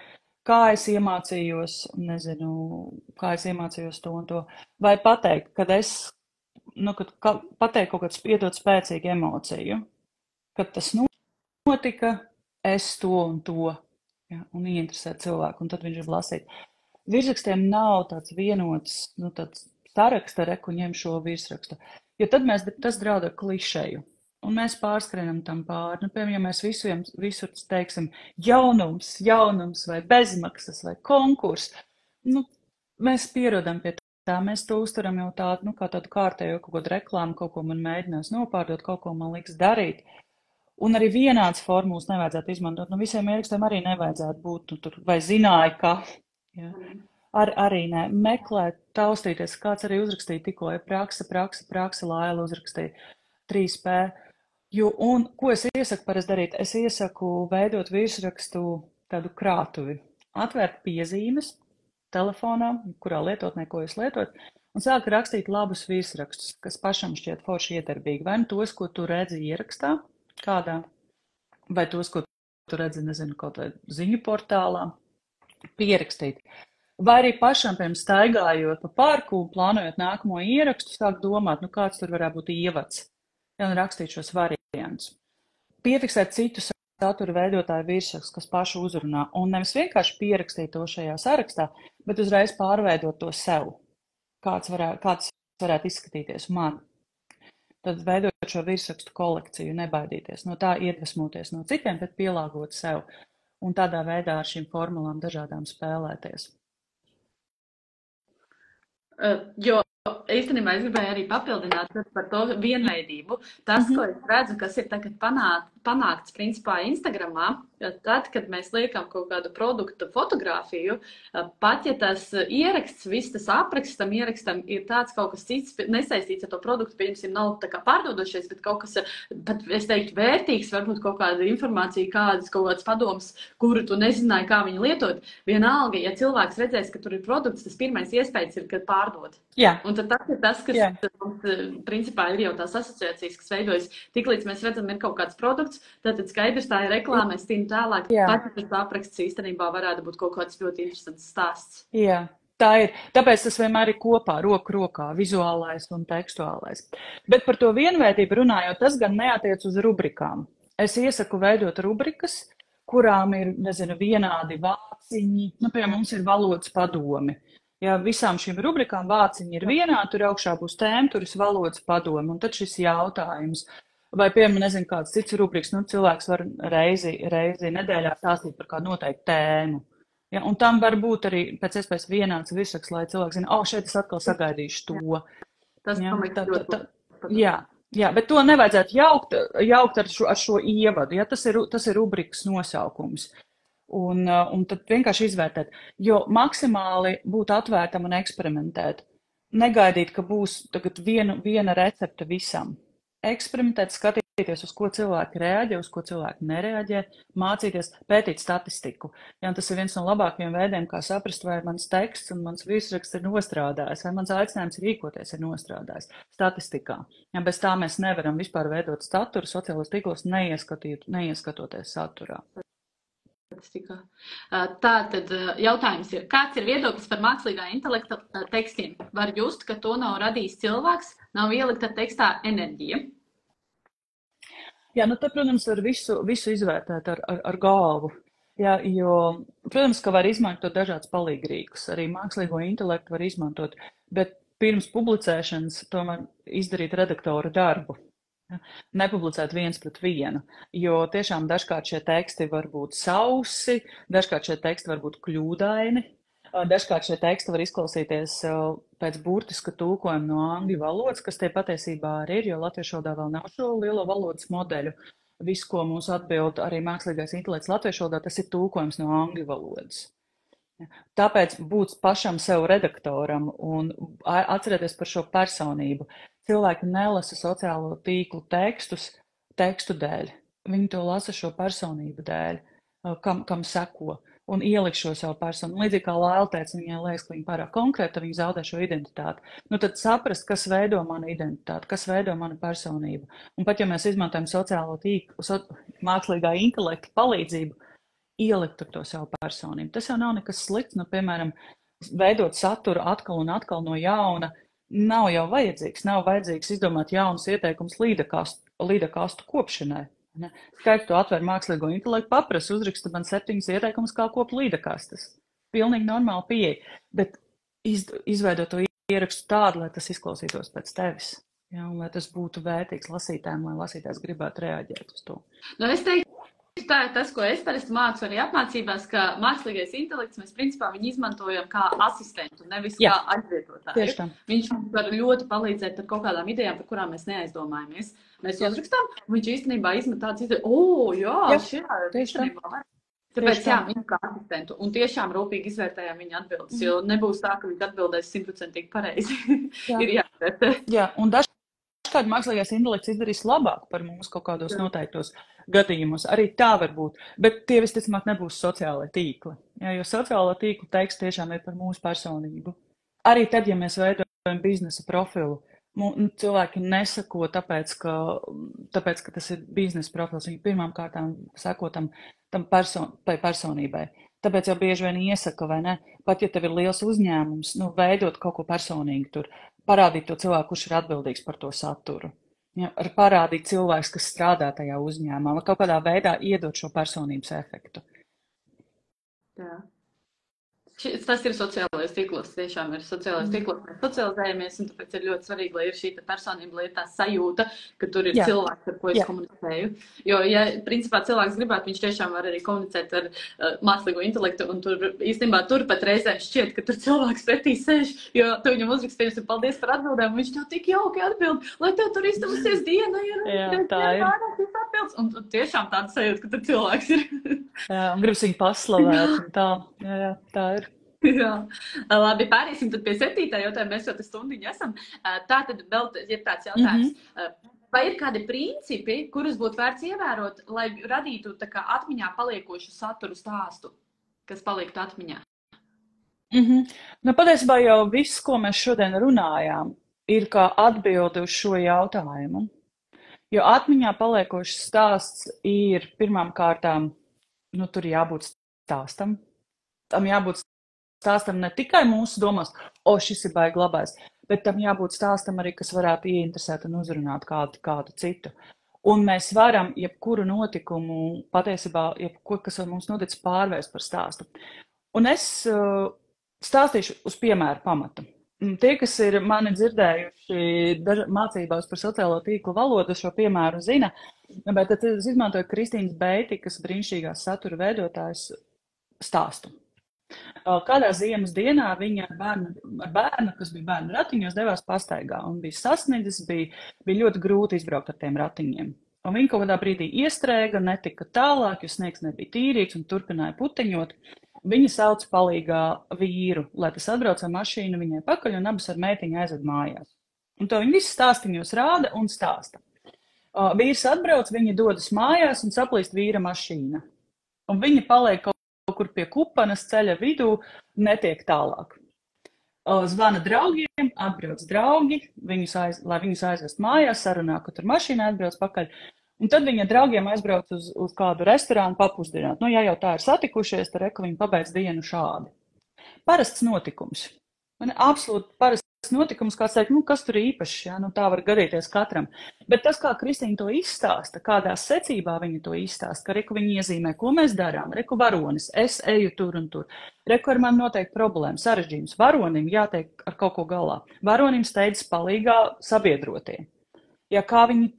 kā es iemācījos, kā es iemācījos to un to. Vai pateikt, kad pateikt kaut kādu iedot spēcīgu emociju, kad tas notika, es to un to, ja, un ieinteresēt cilvēku, un tad viņš grib lasīt. Virsrakstiem nav tāds vienots, nu, tāds saraksta, reku ņem šo virsrakstu, jo tad tas draud ar klišeju. Un mēs pārskrienam tam pāri. Nu, piemēram, ja mēs visur teiksim jaunums vai bezmaksas vai konkurs, nu, mēs pierodam pie tā, mēs to uztaram jau tādu, nu, kā tādu kārtējo kaut kādu reklāmu, kaut ko man mēģinās nopārdot, kaut ko man liks darīt. Un arī vienāds formulas nevajadzētu izmantot. Nu, visiem ierakstiem arī nevajadzētu būt, nu, tur, vai zināja, ka. Ja. Arī ne. Meklēt, taustīties, kāds arī uzrakstīja tikko, ja praksa, Laila uzrakstīja 3P. Un ko es iesaku parasti darīt? Es iesaku veidot virsrakstu tādu krātuvi. Atvērt piezīmes telefonā, kurā lietotnē, ko jūs lietot, un sāk rakstīt labus virsrakstus, kas pašam šķiet forši iedarbīgi. Vai nu tos, ko tu redzi ierakstā, kādā, vai tos, ko tu redzi, nezinu, kaut vai ziņu portālā, pierakstīt. Vai arī pašam, piemēram, staigājot pa parku un plānojot nākamo ierakstu, sāk domāt, nu kāds tur varētu būt ievads, ja, un rakstīt šos variantus. Piefiksēt citu satura veidotāju virsrakstus, kas pašu uzrunā, un nevis vienkārši pierakstīt to šajā sarakstā, bet uzreiz pārveidot to sev, kāds varētu izskatīties man. Tad veidot šo virsrakstu kolekciju, nebaidīties no tā, iedvesmoties no citiem, bet pielāgot sev. Un tādā veidā ar šīm formulām dažādām spēlēties. Jo īstenībā es gribēju arī papildināt par to vienveidību. Tas, ko es redzu, kas ir tagad panākts principā Instagramā, tad, kad mēs liekam kaut kādu produktu fotografiju, pat ja tas ieraksts, viss tas apraksts tam ierakstam ir tāds kaut kas cits, nesaistīts ar to produktu, pieņemsim, nav tā kā pārdodošies, bet kaut kas, pat es teiktu, vērtīgs, varbūt kaut kāda informācija, kaut kāds padoms, kuru tu nezināji, kā viņu lietot. Vienalga, ja cilvēks redzēs, ka tur ir produkts, tas pirmais iespējas ir, kad pārdod. Jā. Un tad tas ir tas, kas mums, principā, ir jau tās asociācijas, kas veidojas. Tiklīdz mēs redzam, ir kaut kāds produkts, tad skaidrs tā ir reklāma, es tīnu tālāk. Pat tas apraksts īstenībā varētu būt kaut kāds ļoti interesants stāsts. Jā, tā ir. Tāpēc tas vienmēr ir kopā, roku rokā, vizuālais un tekstuālais. Bet par to vienveidību runājot, tas gan neatiec uz rubrikām. Es iesaku veidot rubrikas, kurām ir, nezinu, vienādi vāciņi. Nu, piemēram, mums ir valodas padomi. Ja visām šīm rubrikām vāciņi ir vienādi, tur augšā būs tēma, tur ir valodas padomi. Un tad šis jautājums, vai, piemēram, nezinu, kāds cits rubriks, nu, cilvēks var reizi nedēļā stāstīt par kādu noteiktu tēmu. Ja, un tam var būt arī pēc iespējas vienāds virsraksts, lai cilvēks zina, šeit es atkal sagaidīšu to. Tas jā, bet to nevajadzētu jaukt ar šo ievadu. Ja, tas ir rubrikas nosaukums. Un tad vienkārši izvērtēt, jo maksimāli būt atvērtam un eksperimentēt. Negaidīt, ka būs tagad viena recepte visam. Eksperimentēt, skatīties, uz ko cilvēki reaģē, uz ko cilvēki nereaģē, mācīties, pētīt statistiku. Ja, tas ir viens no labākajiem veidiem, kā saprast, vai mans teksts un mans virsraksts ir nostrādājis, vai mans aicinājums rīkoties ir nostrādājis statistikā. Ja, bez tā mēs nevaram vispār veidot saturu sociālos tīklos, neieskatoties saturā. Tātad jautājums ir, kāds ir viedoklis par mākslīgā intelekta tekstiem? Var just, ka to nav radījis cilvēks, nav ielikta tekstā enerģija? Jā, nu tad, protams, var visu izvērtēt ar galvu. Jā, jo, protams, ka var izmantot dažādas palīgrīkus. Arī mākslīgo intelektu var izmantot, bet pirms publicēšanas tomēr izdarīt redaktora darbu. Nepublicēt 1:1, jo tiešām dažkārt šie teksti var būt sausi, dažkārt šie teksti var būt kļūdaini, dažkārt šie teksti var izklausīties pēc burtiska tulkojuma no angļu valodas, kas tie patiesībā arī ir, jo latviešu valodā vēl nav šo lielo valodas modeļu. Viss, ko mums atbild arī mākslīgais intelekts latviešu valodā, tas ir tulkojums no angļu valodas. Tāpēc būt pašam sev redaktoram un atcerēties par šo personību. Cilvēki nelasa sociālo tīklu tekstu dēļ. Viņi to lasa šo personību dēļ, kam seko, un ieliek šo savu personu. Līdzīgi kā Laila teica, viņai liekas, ka viņa pārāk konkrēta, viņa zaudē šo identitāti. Nu tad saprast, kas veido manu identitāti, kas veido manu personību. Un pat ja mēs izmantojam sociālo tīklu, mākslīgā intelekta palīdzību, ielikt tur to savu personību. Tas jau nav nekas slikts, nu, piemēram, veidot saturu atkal un atkal no jauna, nav jau vajadzīgs. Nav vajadzīgs izdomāt jaunus ieteikumus līdakastu kopšanai. Ne? Skype to atver mākslīgo intelektu, paprasa, uzraksta man 7 ieteikumus, kā kopt līdakastes. Pilnīgi normāli pieeja, bet izveidot to ierakstu tādu, lai tas izklausītos pēc tevis. Ja, un lai tas būtu vērtīgs lasītājiem, lai lasītājs gribētu reaģēt uz to. Nu, es teiktu, tā ir tas, ko es parasti mācu arī apmācībās, ka mākslīgais intelekts mēs principā viņu izmantojam kā asistentu, nevis kā aizvietotāju. Viņš mums var ļoti palīdzēt ar kaut kādām idejām, par kurām mēs neaizdomājamies. Mēs uzrakstām, un viņš īstenībā izmet tādas idejas, tieši tā. Tāpēc, viņu kā asistentu, un tiešām rūpīgi izvērtējām viņa atbildes, jo nebūs tā, ka viņš atbildēs 100% pareizi. Ir jāvērtē. Jā, un dažkārt mākslīgais intelekts izdarīs labāk par mums kaut kādos noteiktos gadījumos. Arī tā var būt, bet tie visticamāk nebūs sociālai tīkli. Jā, jo sociālā tīkla teksts tiešām ir par mūsu personību. Arī tad, ja mēs veidojam biznesa profilu, cilvēki nesako tāpēc, ka tas ir biznesa profils. Viņi pirmām kārtām sako tam personībai. Tāpēc jau bieži vien iesaka, vai ne? Pat ja tev ir liels uzņēmums, veidot kaut ko personīgi tur, parādīt to cilvēku, kurš ir atbildīgs par to saturu. Ja, parādīt cilvēks, kas strādā tajā uzņēmumā, vai kaut kādā veidā iedot šo personības efektu. Jā. Tas ir sociālais tīklos, tiešām ir sociālais tīklos, mēs socializējamies, un tāpēc ir ļoti svarīgi, lai ir šī personība, lai ir tā sajūta, ka tur ir cilvēks, ar ko es komunicēju. Jo, ja principā cilvēks gribētu, viņš tiešām var arī komunicēt ar mākslīgo intelektu, un tur īstenībā pat reizēm šķiet, ka tur cilvēks pretī sēž, jo tu viņam uzrakstījusi paldies par atbildēm, un viņš tev tik jauki atbild, lai tev tur izdevusies diena ir. Jā, tā ir. Un tiešām tāda sajūta, ka tur cilvēks ir. Jā, un gribas viņu paslavēt, un tā. Jā, tā ir. Jā. Labi, pāriesim tad pie 7. jautājuma. Mēs jau te stundiņu esam. Tā tad vēl ir tāds jautājums. Vai ir kādi principi, kurus būtu vērts ievērot, lai radītu tā kā atmiņā paliekošu saturu stāstu, kas paliktu atmiņā? Patiesībā jau viss, ko mēs šodien runājām, ir kā atbilde uz šo jautājumu. Jo atmiņā paliekošs stāsts ir pirmām kārtām, tur jābūt stāstam. Tam jābūt stāstam ne tikai mūsu domās, šis ir baigi labais, bet tam jābūt stāstam arī, kas varētu ieinteresēt un uzrunāt kādu citu. Un mēs varam jebkuru notikumu, patiesībā, kas ar mums noticis, pārvērst par stāstu. Un es stāstīšu uz piemēru pamata. Tie, kas ir mani dzirdējuši mācībās par sociālo tīklu valodu, šo piemēru zina, bet tad es izmantoju Kristīnas Beitikas brīnišķīgās satura veidotājs stāstu. Kādā ziemas dienā viņa ar bērnu, kas bija bērnu ratiņos, devās pastaigā un bija sasniedzis, bija ļoti grūti izbraukt ar tiem ratiņiem. Un viņa kaut kādā brīdī iestrēga, netika tālāk, jo sniegs nebija tīrīgs un turpināja puteņot. Viņa sauca palīgā vīru, lai tas atbrauc ar mašīnu viņai pakaļ un abas ar meitiņu aizved mājās. Un to viņi visi stāstiņos rāda un stāsta. Vīrs atbrauc, viņa dodas mājās un saplīst vīra mašīna. Un viņa paliek kaut kur pie kupanas ceļa vidū, netiek tālāk. Zvana draugiem, atbrauc draugi, lai viņus aizvest mājās, sarunā, ka tur mašīnā atbrauc pakaļ. Un tad viņa draugiem aizbrauc uz kādu restorānu papusdienāt. Ja jau tā ir satikušies, tad reku viņi pabeidz dienu šādi. Parasts notikums. Absolūti parasts notikums, kāds teikt, kas tur īpašs, ja? Tā var gadīties katram. Bet tas, kā Kristīna to izstāsta, kādā secībā viņa to izstāsta, ka reku viņi iezīmē, ko mēs darām, reku varonis, es eju tur un tur. Reku ar man noteikti problēma, sarežģījums. Varonim jātiek ar kaut ko galā. Varonim steidzas palīgā sabiedrotie. Ja,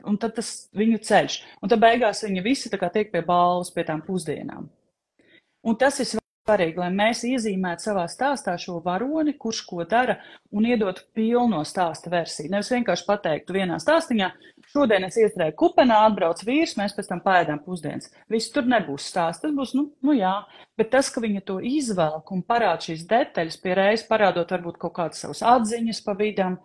un tad tas viņu ceļš. Un tad beigās viņi visi tā kā tiek pie balvas, pie tām pusdienām. Un tas ir svarīgi, lai mēs iezīmētu savā stāstā šo varoni, kurš ko dara, un iedot pilno stāsta versiju. Nevis vienkārši pateiktu vienā stāstiņā, šodien es iestrēju kupenā, atbrauc vīrs, mēs pēc tam paēdām pusdienas. Viss tur nebūs stāsts, tas būs, jā, bet tas, ka viņa to izvelk un parāda šīs detaļas, pie reizes parādot varbūt kaut kādas savas atziņas pa vidam,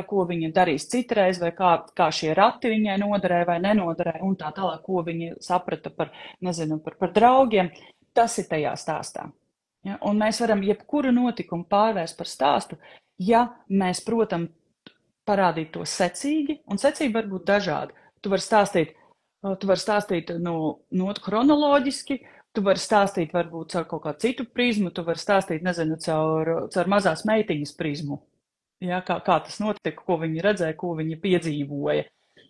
ko viņa darīs citreiz, vai kā šie rati viņai noderēja vai nenoderēja, un tā tālāk, ko viņa saprata par draugiem, tas ir tajā stāstā. Ja? Un mēs varam jebkuru notikumu pārvērst par stāstu, ja mēs, protams, parādīt to secīgi, un secība var būt dažāda. Tu vari stāstīt kronoloģiski, tu vari stāstīt varbūt caur kaut kādu citu prizmu, tu vari stāstīt, caur mazās meitiņas prizmu. Ja, kā tas notika, ko viņi redzēja, ko viņi piedzīvoja.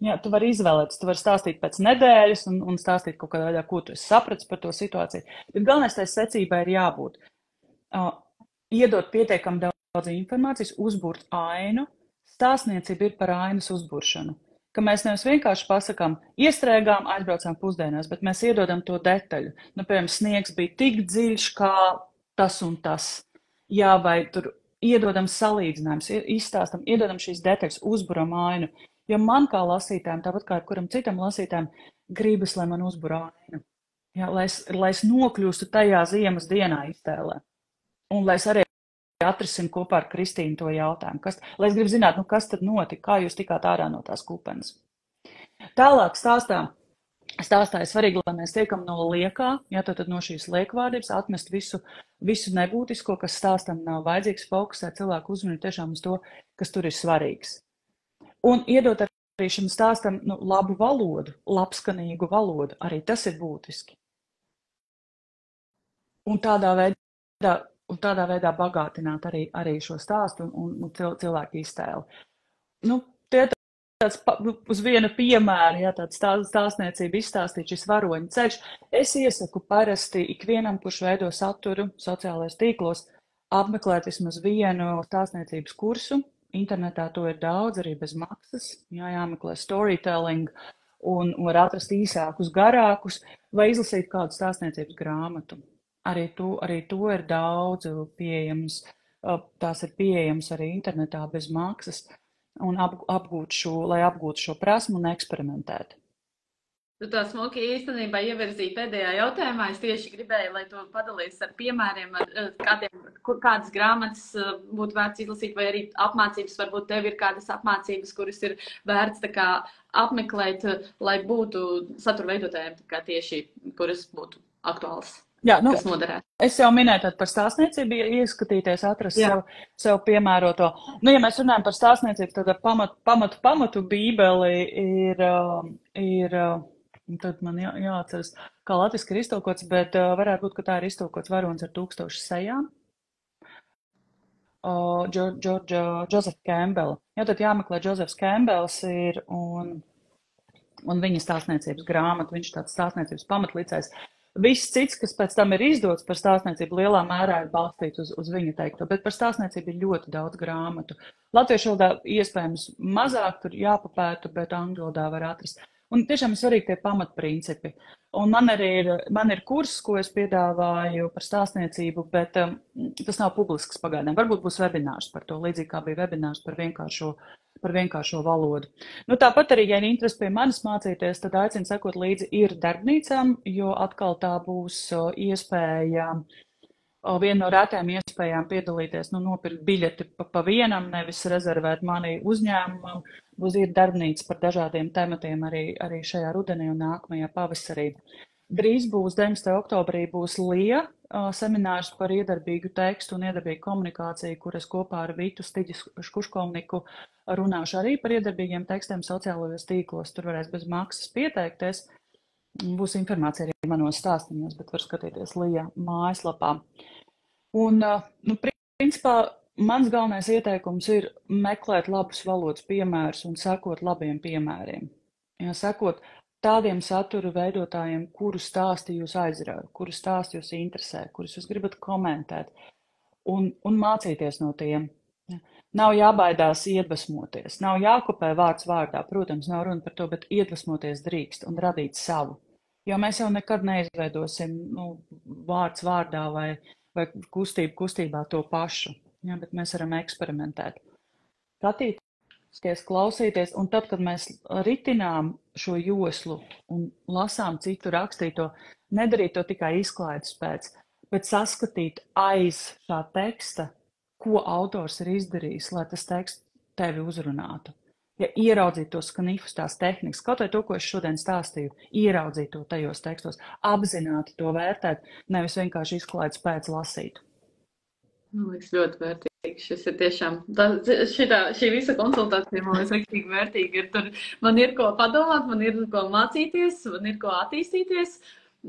Jā, tu vari izvēlēties, tu vari stāstīt pēc nedēļas un stāstīt kaut kādā veidā, ko tu esi sapratis par to situāciju. Bet galvenais tai secībai ir jābūt. Iedot pietiekami daudz informācijas, uzbūrt ainu. Stāstniecība ir par ainas uzbūršanu. Ka mēs nevis vienkārši pasakām, iestrēgām, aizbraucām pusdienās, bet mēs iedodam to detaļu. Nu, piemēram, sniegs bija tik dziļš kā tas un tas. Jā, vai tur iedodam salīdzinājums, izstāstam, iedodam šīs detaļas, uzburam ainu. Jo man kā lasītājiem, tāpat kā kuram citam lasītājiem, gribas, lai man uzbur ainu. Jā, lai es nokļūstu tajā ziemas dienā iztēlē. Un lai es arī atrisinu kopā ar Kristīnu to jautājumu. Lai es gribu zināt, nu kas tad notika, kā jūs tikāt ārā no tās kupenes. Tālāk stāstā ir svarīgi, lai mēs tiekam no liekā, jā, tad no šīs liekvārdības atmest visu nebūtisko, kas stāstam nav vajadzīgs, fokusēt cilvēku uzmanību tiešām uz to, kas tur ir svarīgs. Un iedot arī šim stāstam labu valodu, labskanīgu valodu, arī tas ir būtiski. Un tādā veidā bagātināt arī šo stāstu un cilvēku iztēli. Tie tāds uz vienu piemēru, ja tāds stāstniecība izstāstīt šis varoņu ceļš. Es iesaku parasti ikvienam, kurš veido saturu sociālajos tīklos, apmeklēt vismaz vienu stāstniecības kursu. Internetā to ir daudz, arī bez maksas. Jāmeklē storytelling un var atrast īsākus, garākus, vai izlasīt kādu stāstniecības grāmatu. Arī to ir daudz pieejams. Tās ir pieejams arī internetā bez maksas, un lai apgūtu šo prasmu un eksperimentētu. Tu tā smuki īstenībā ievirzīji pēdējā jautājumā. Es tieši gribēju, lai to padalīsi ar piemēriem, kādas grāmatas būtu vērts izlasīt, vai arī apmācības, varbūt tev ir kādas apmācības, kuras ir vērts tā kā apmeklēt, lai būtu satura veidotājiem tā kā tieši, kuras būtu aktuāls. Jā, kas noderētu. Es jau minēju par stāstniecību, ieskatīties, atrast sev piemēroto. Ja mēs runājam par stāstniecību, tad pamatu bībeli ir tad man jāatceras, kā latviski ir iztulkots, bet varētu būt, ka tā ir iztulkots Varonis ar 1000 sejām. Joseph Campbell. Tad jāmeklē Josephs Campbells ir un viņa stāstniecības grāmata, viņš tāds stāstniecības pamatlicējs. Viss cits, kas pēc tam ir izdots par stāstniecību, lielā mērā ir balstīts uz viņa teikto, bet par stāstniecību ir ļoti daudz grāmatu. Latviešu valodā iespējams mazāk tur jāpapēta, bet angļu valodā var atrast. Un tiešām ir svarīgi tie pamatprincipi. Un man ir kurs, ko es piedāvāju par stāstniecību, bet tas nav publisks pagaidām. Varbūt būs webinārs par to, līdzīgi kā bija webinārs par vienkāršo valodu. Tāpat arī, ja ir interesi pie manis mācīties, tad aicinu sekot līdzi ir darbnīcām, jo atkal tā būs iespēja, viena no rētām iespējām piedalīties, nopirkt biļeti pa vienam, nevis rezervēt mani uzņēmumam. Būs ir darbnīca par dažādiem tematiem arī šajā rudenī un nākamajā pavasarī. Drīz būs 19. oktobrī būs LIA seminārs par iedarbīgu tekstu un iedarbīgu komunikāciju, kur es kopā ar Vitu Stiģis Škuškovniku runāšu arī par iedarbīgiem tekstiem sociālajos tīklos. Tur varēs bez maksas pieteikties. Būs informācija arī manos stāstīņos, bet var skatīties LIA mājaslapā. Un, principā, mans galvenais ieteikums ir meklēt labus valodas piemērus un sekot labiem piemēriem. Sekot tādiem satura veidotājiem, kuru stāsti jūs aizrauj, kuru stāsti jūs interesē, kurus jūs gribat komentēt un mācīties no tiem. Nav jābaidās iedvesmoties, nav jākopē vārds vārdā, protams, nav runa par to, bet iedvesmoties drīkst un radīt savu. Jo mēs jau nekad neizveidosim vārds vārdā vai kustībā to pašu. Bet mēs varam eksperimentēt. Skatīties, klausīties, un tad, kad mēs ritinām šo joslu un lasām citu rakstīto, nedarīt to tikai izklaides pēc, bet saskatīt aiz šā teksta, ko autors ir izdarījis, lai tas teksts tevi uzrunātu. Ja ieraudzīt tos knifus, tās tehnikas, kaut vai to, ko es šodien stāstīju, ieraudzīt to tajos tekstos, apzināti to vērtēt, nevis vienkārši izklaides pēc lasīt. Man liekas, ļoti vērtīgi. Šis ir tiešām, šī visa konsultācija, man liekas, rīktīgi vērtīgi. Man ir ko padomāt, man ir ko mācīties, man ir ko attīstīties.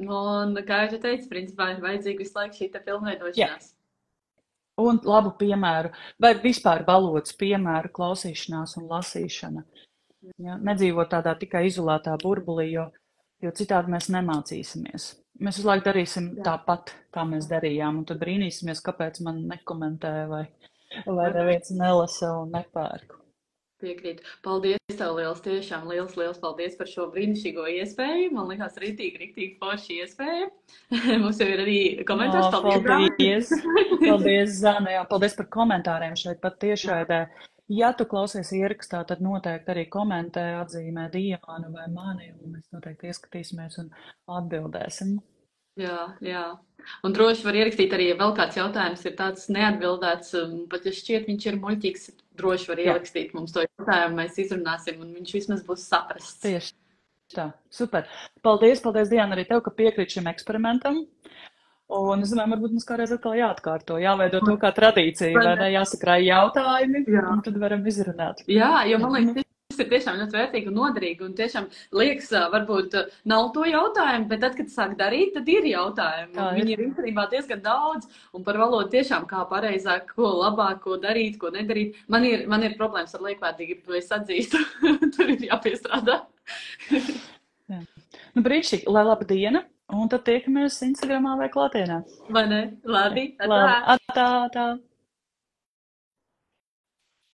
Un, kā jau teicu, principā ir vajadzīga visu laiku šī pilnveidošanās. Un labu piemēru, vai vispār valodas piemēru klausīšanās un lasīšana. Ja? Nedzīvot tādā tikai izolētā burbulī, jo citādi mēs nemācīsimies. Mēs visu laiku darīsim tāpat, kā mēs darījām, un tad brīnīsimies, kāpēc man nekomentē vai neviens nelasa un nepērku. Piekrītu. Paldies tev liels, tiešām liels paldies par šo brīnišķīgo iespēju. Man likās rītīgi forši iespēja. Mums jau ir arī komentārs. Paldies. Paldies, Zana. Jā, paldies par komentāriem šeit pat tiešraidē. Ja tu klausies ierakstā, tad noteikti arī komentē, atzīmē Diānu vai mani, un mēs noteikti ieskatīsimies un atbildēsim. Jā. Un droši var ierakstīt arī, ja vēl kāds jautājums ir tāds neatbildēts, pat ja šķiet viņš ir muļķīgs, droši var ierakstīt mums to jautājumu, mēs izrunāsim, un viņš vismaz būs saprasts. Tieši tā, super. Paldies, Diana, arī tev, ka piekrīt šim eksperimentam. Un es domāju, varbūt mums kādreiz atkal jāatkārto, jāveido to kā tradīcija, vai ne, jāsakrāj jautājumi, un tad varam izrunāt. Jā, jo man liekas, tas ir tiešām ļoti vērtīgi un noderīgi, un tiešām liekas, varbūt nav to jautājumu, bet tad, kad sāk darīt, tad ir jautājumi. Viņi ir īstenībā diezgan daudz, un par valodu tiešām kā pareizāk, ko labāk, ko darīt, ko nedarīt. Man ir problēmas ar liekvērtību, es atzīstu, tur ir jāpiestrādā. Jā. Nu, brīnišķīgi, lai laba diena! Un tad tiekamies Instagramā vai klātienē. Vai ne? Labi. Atā.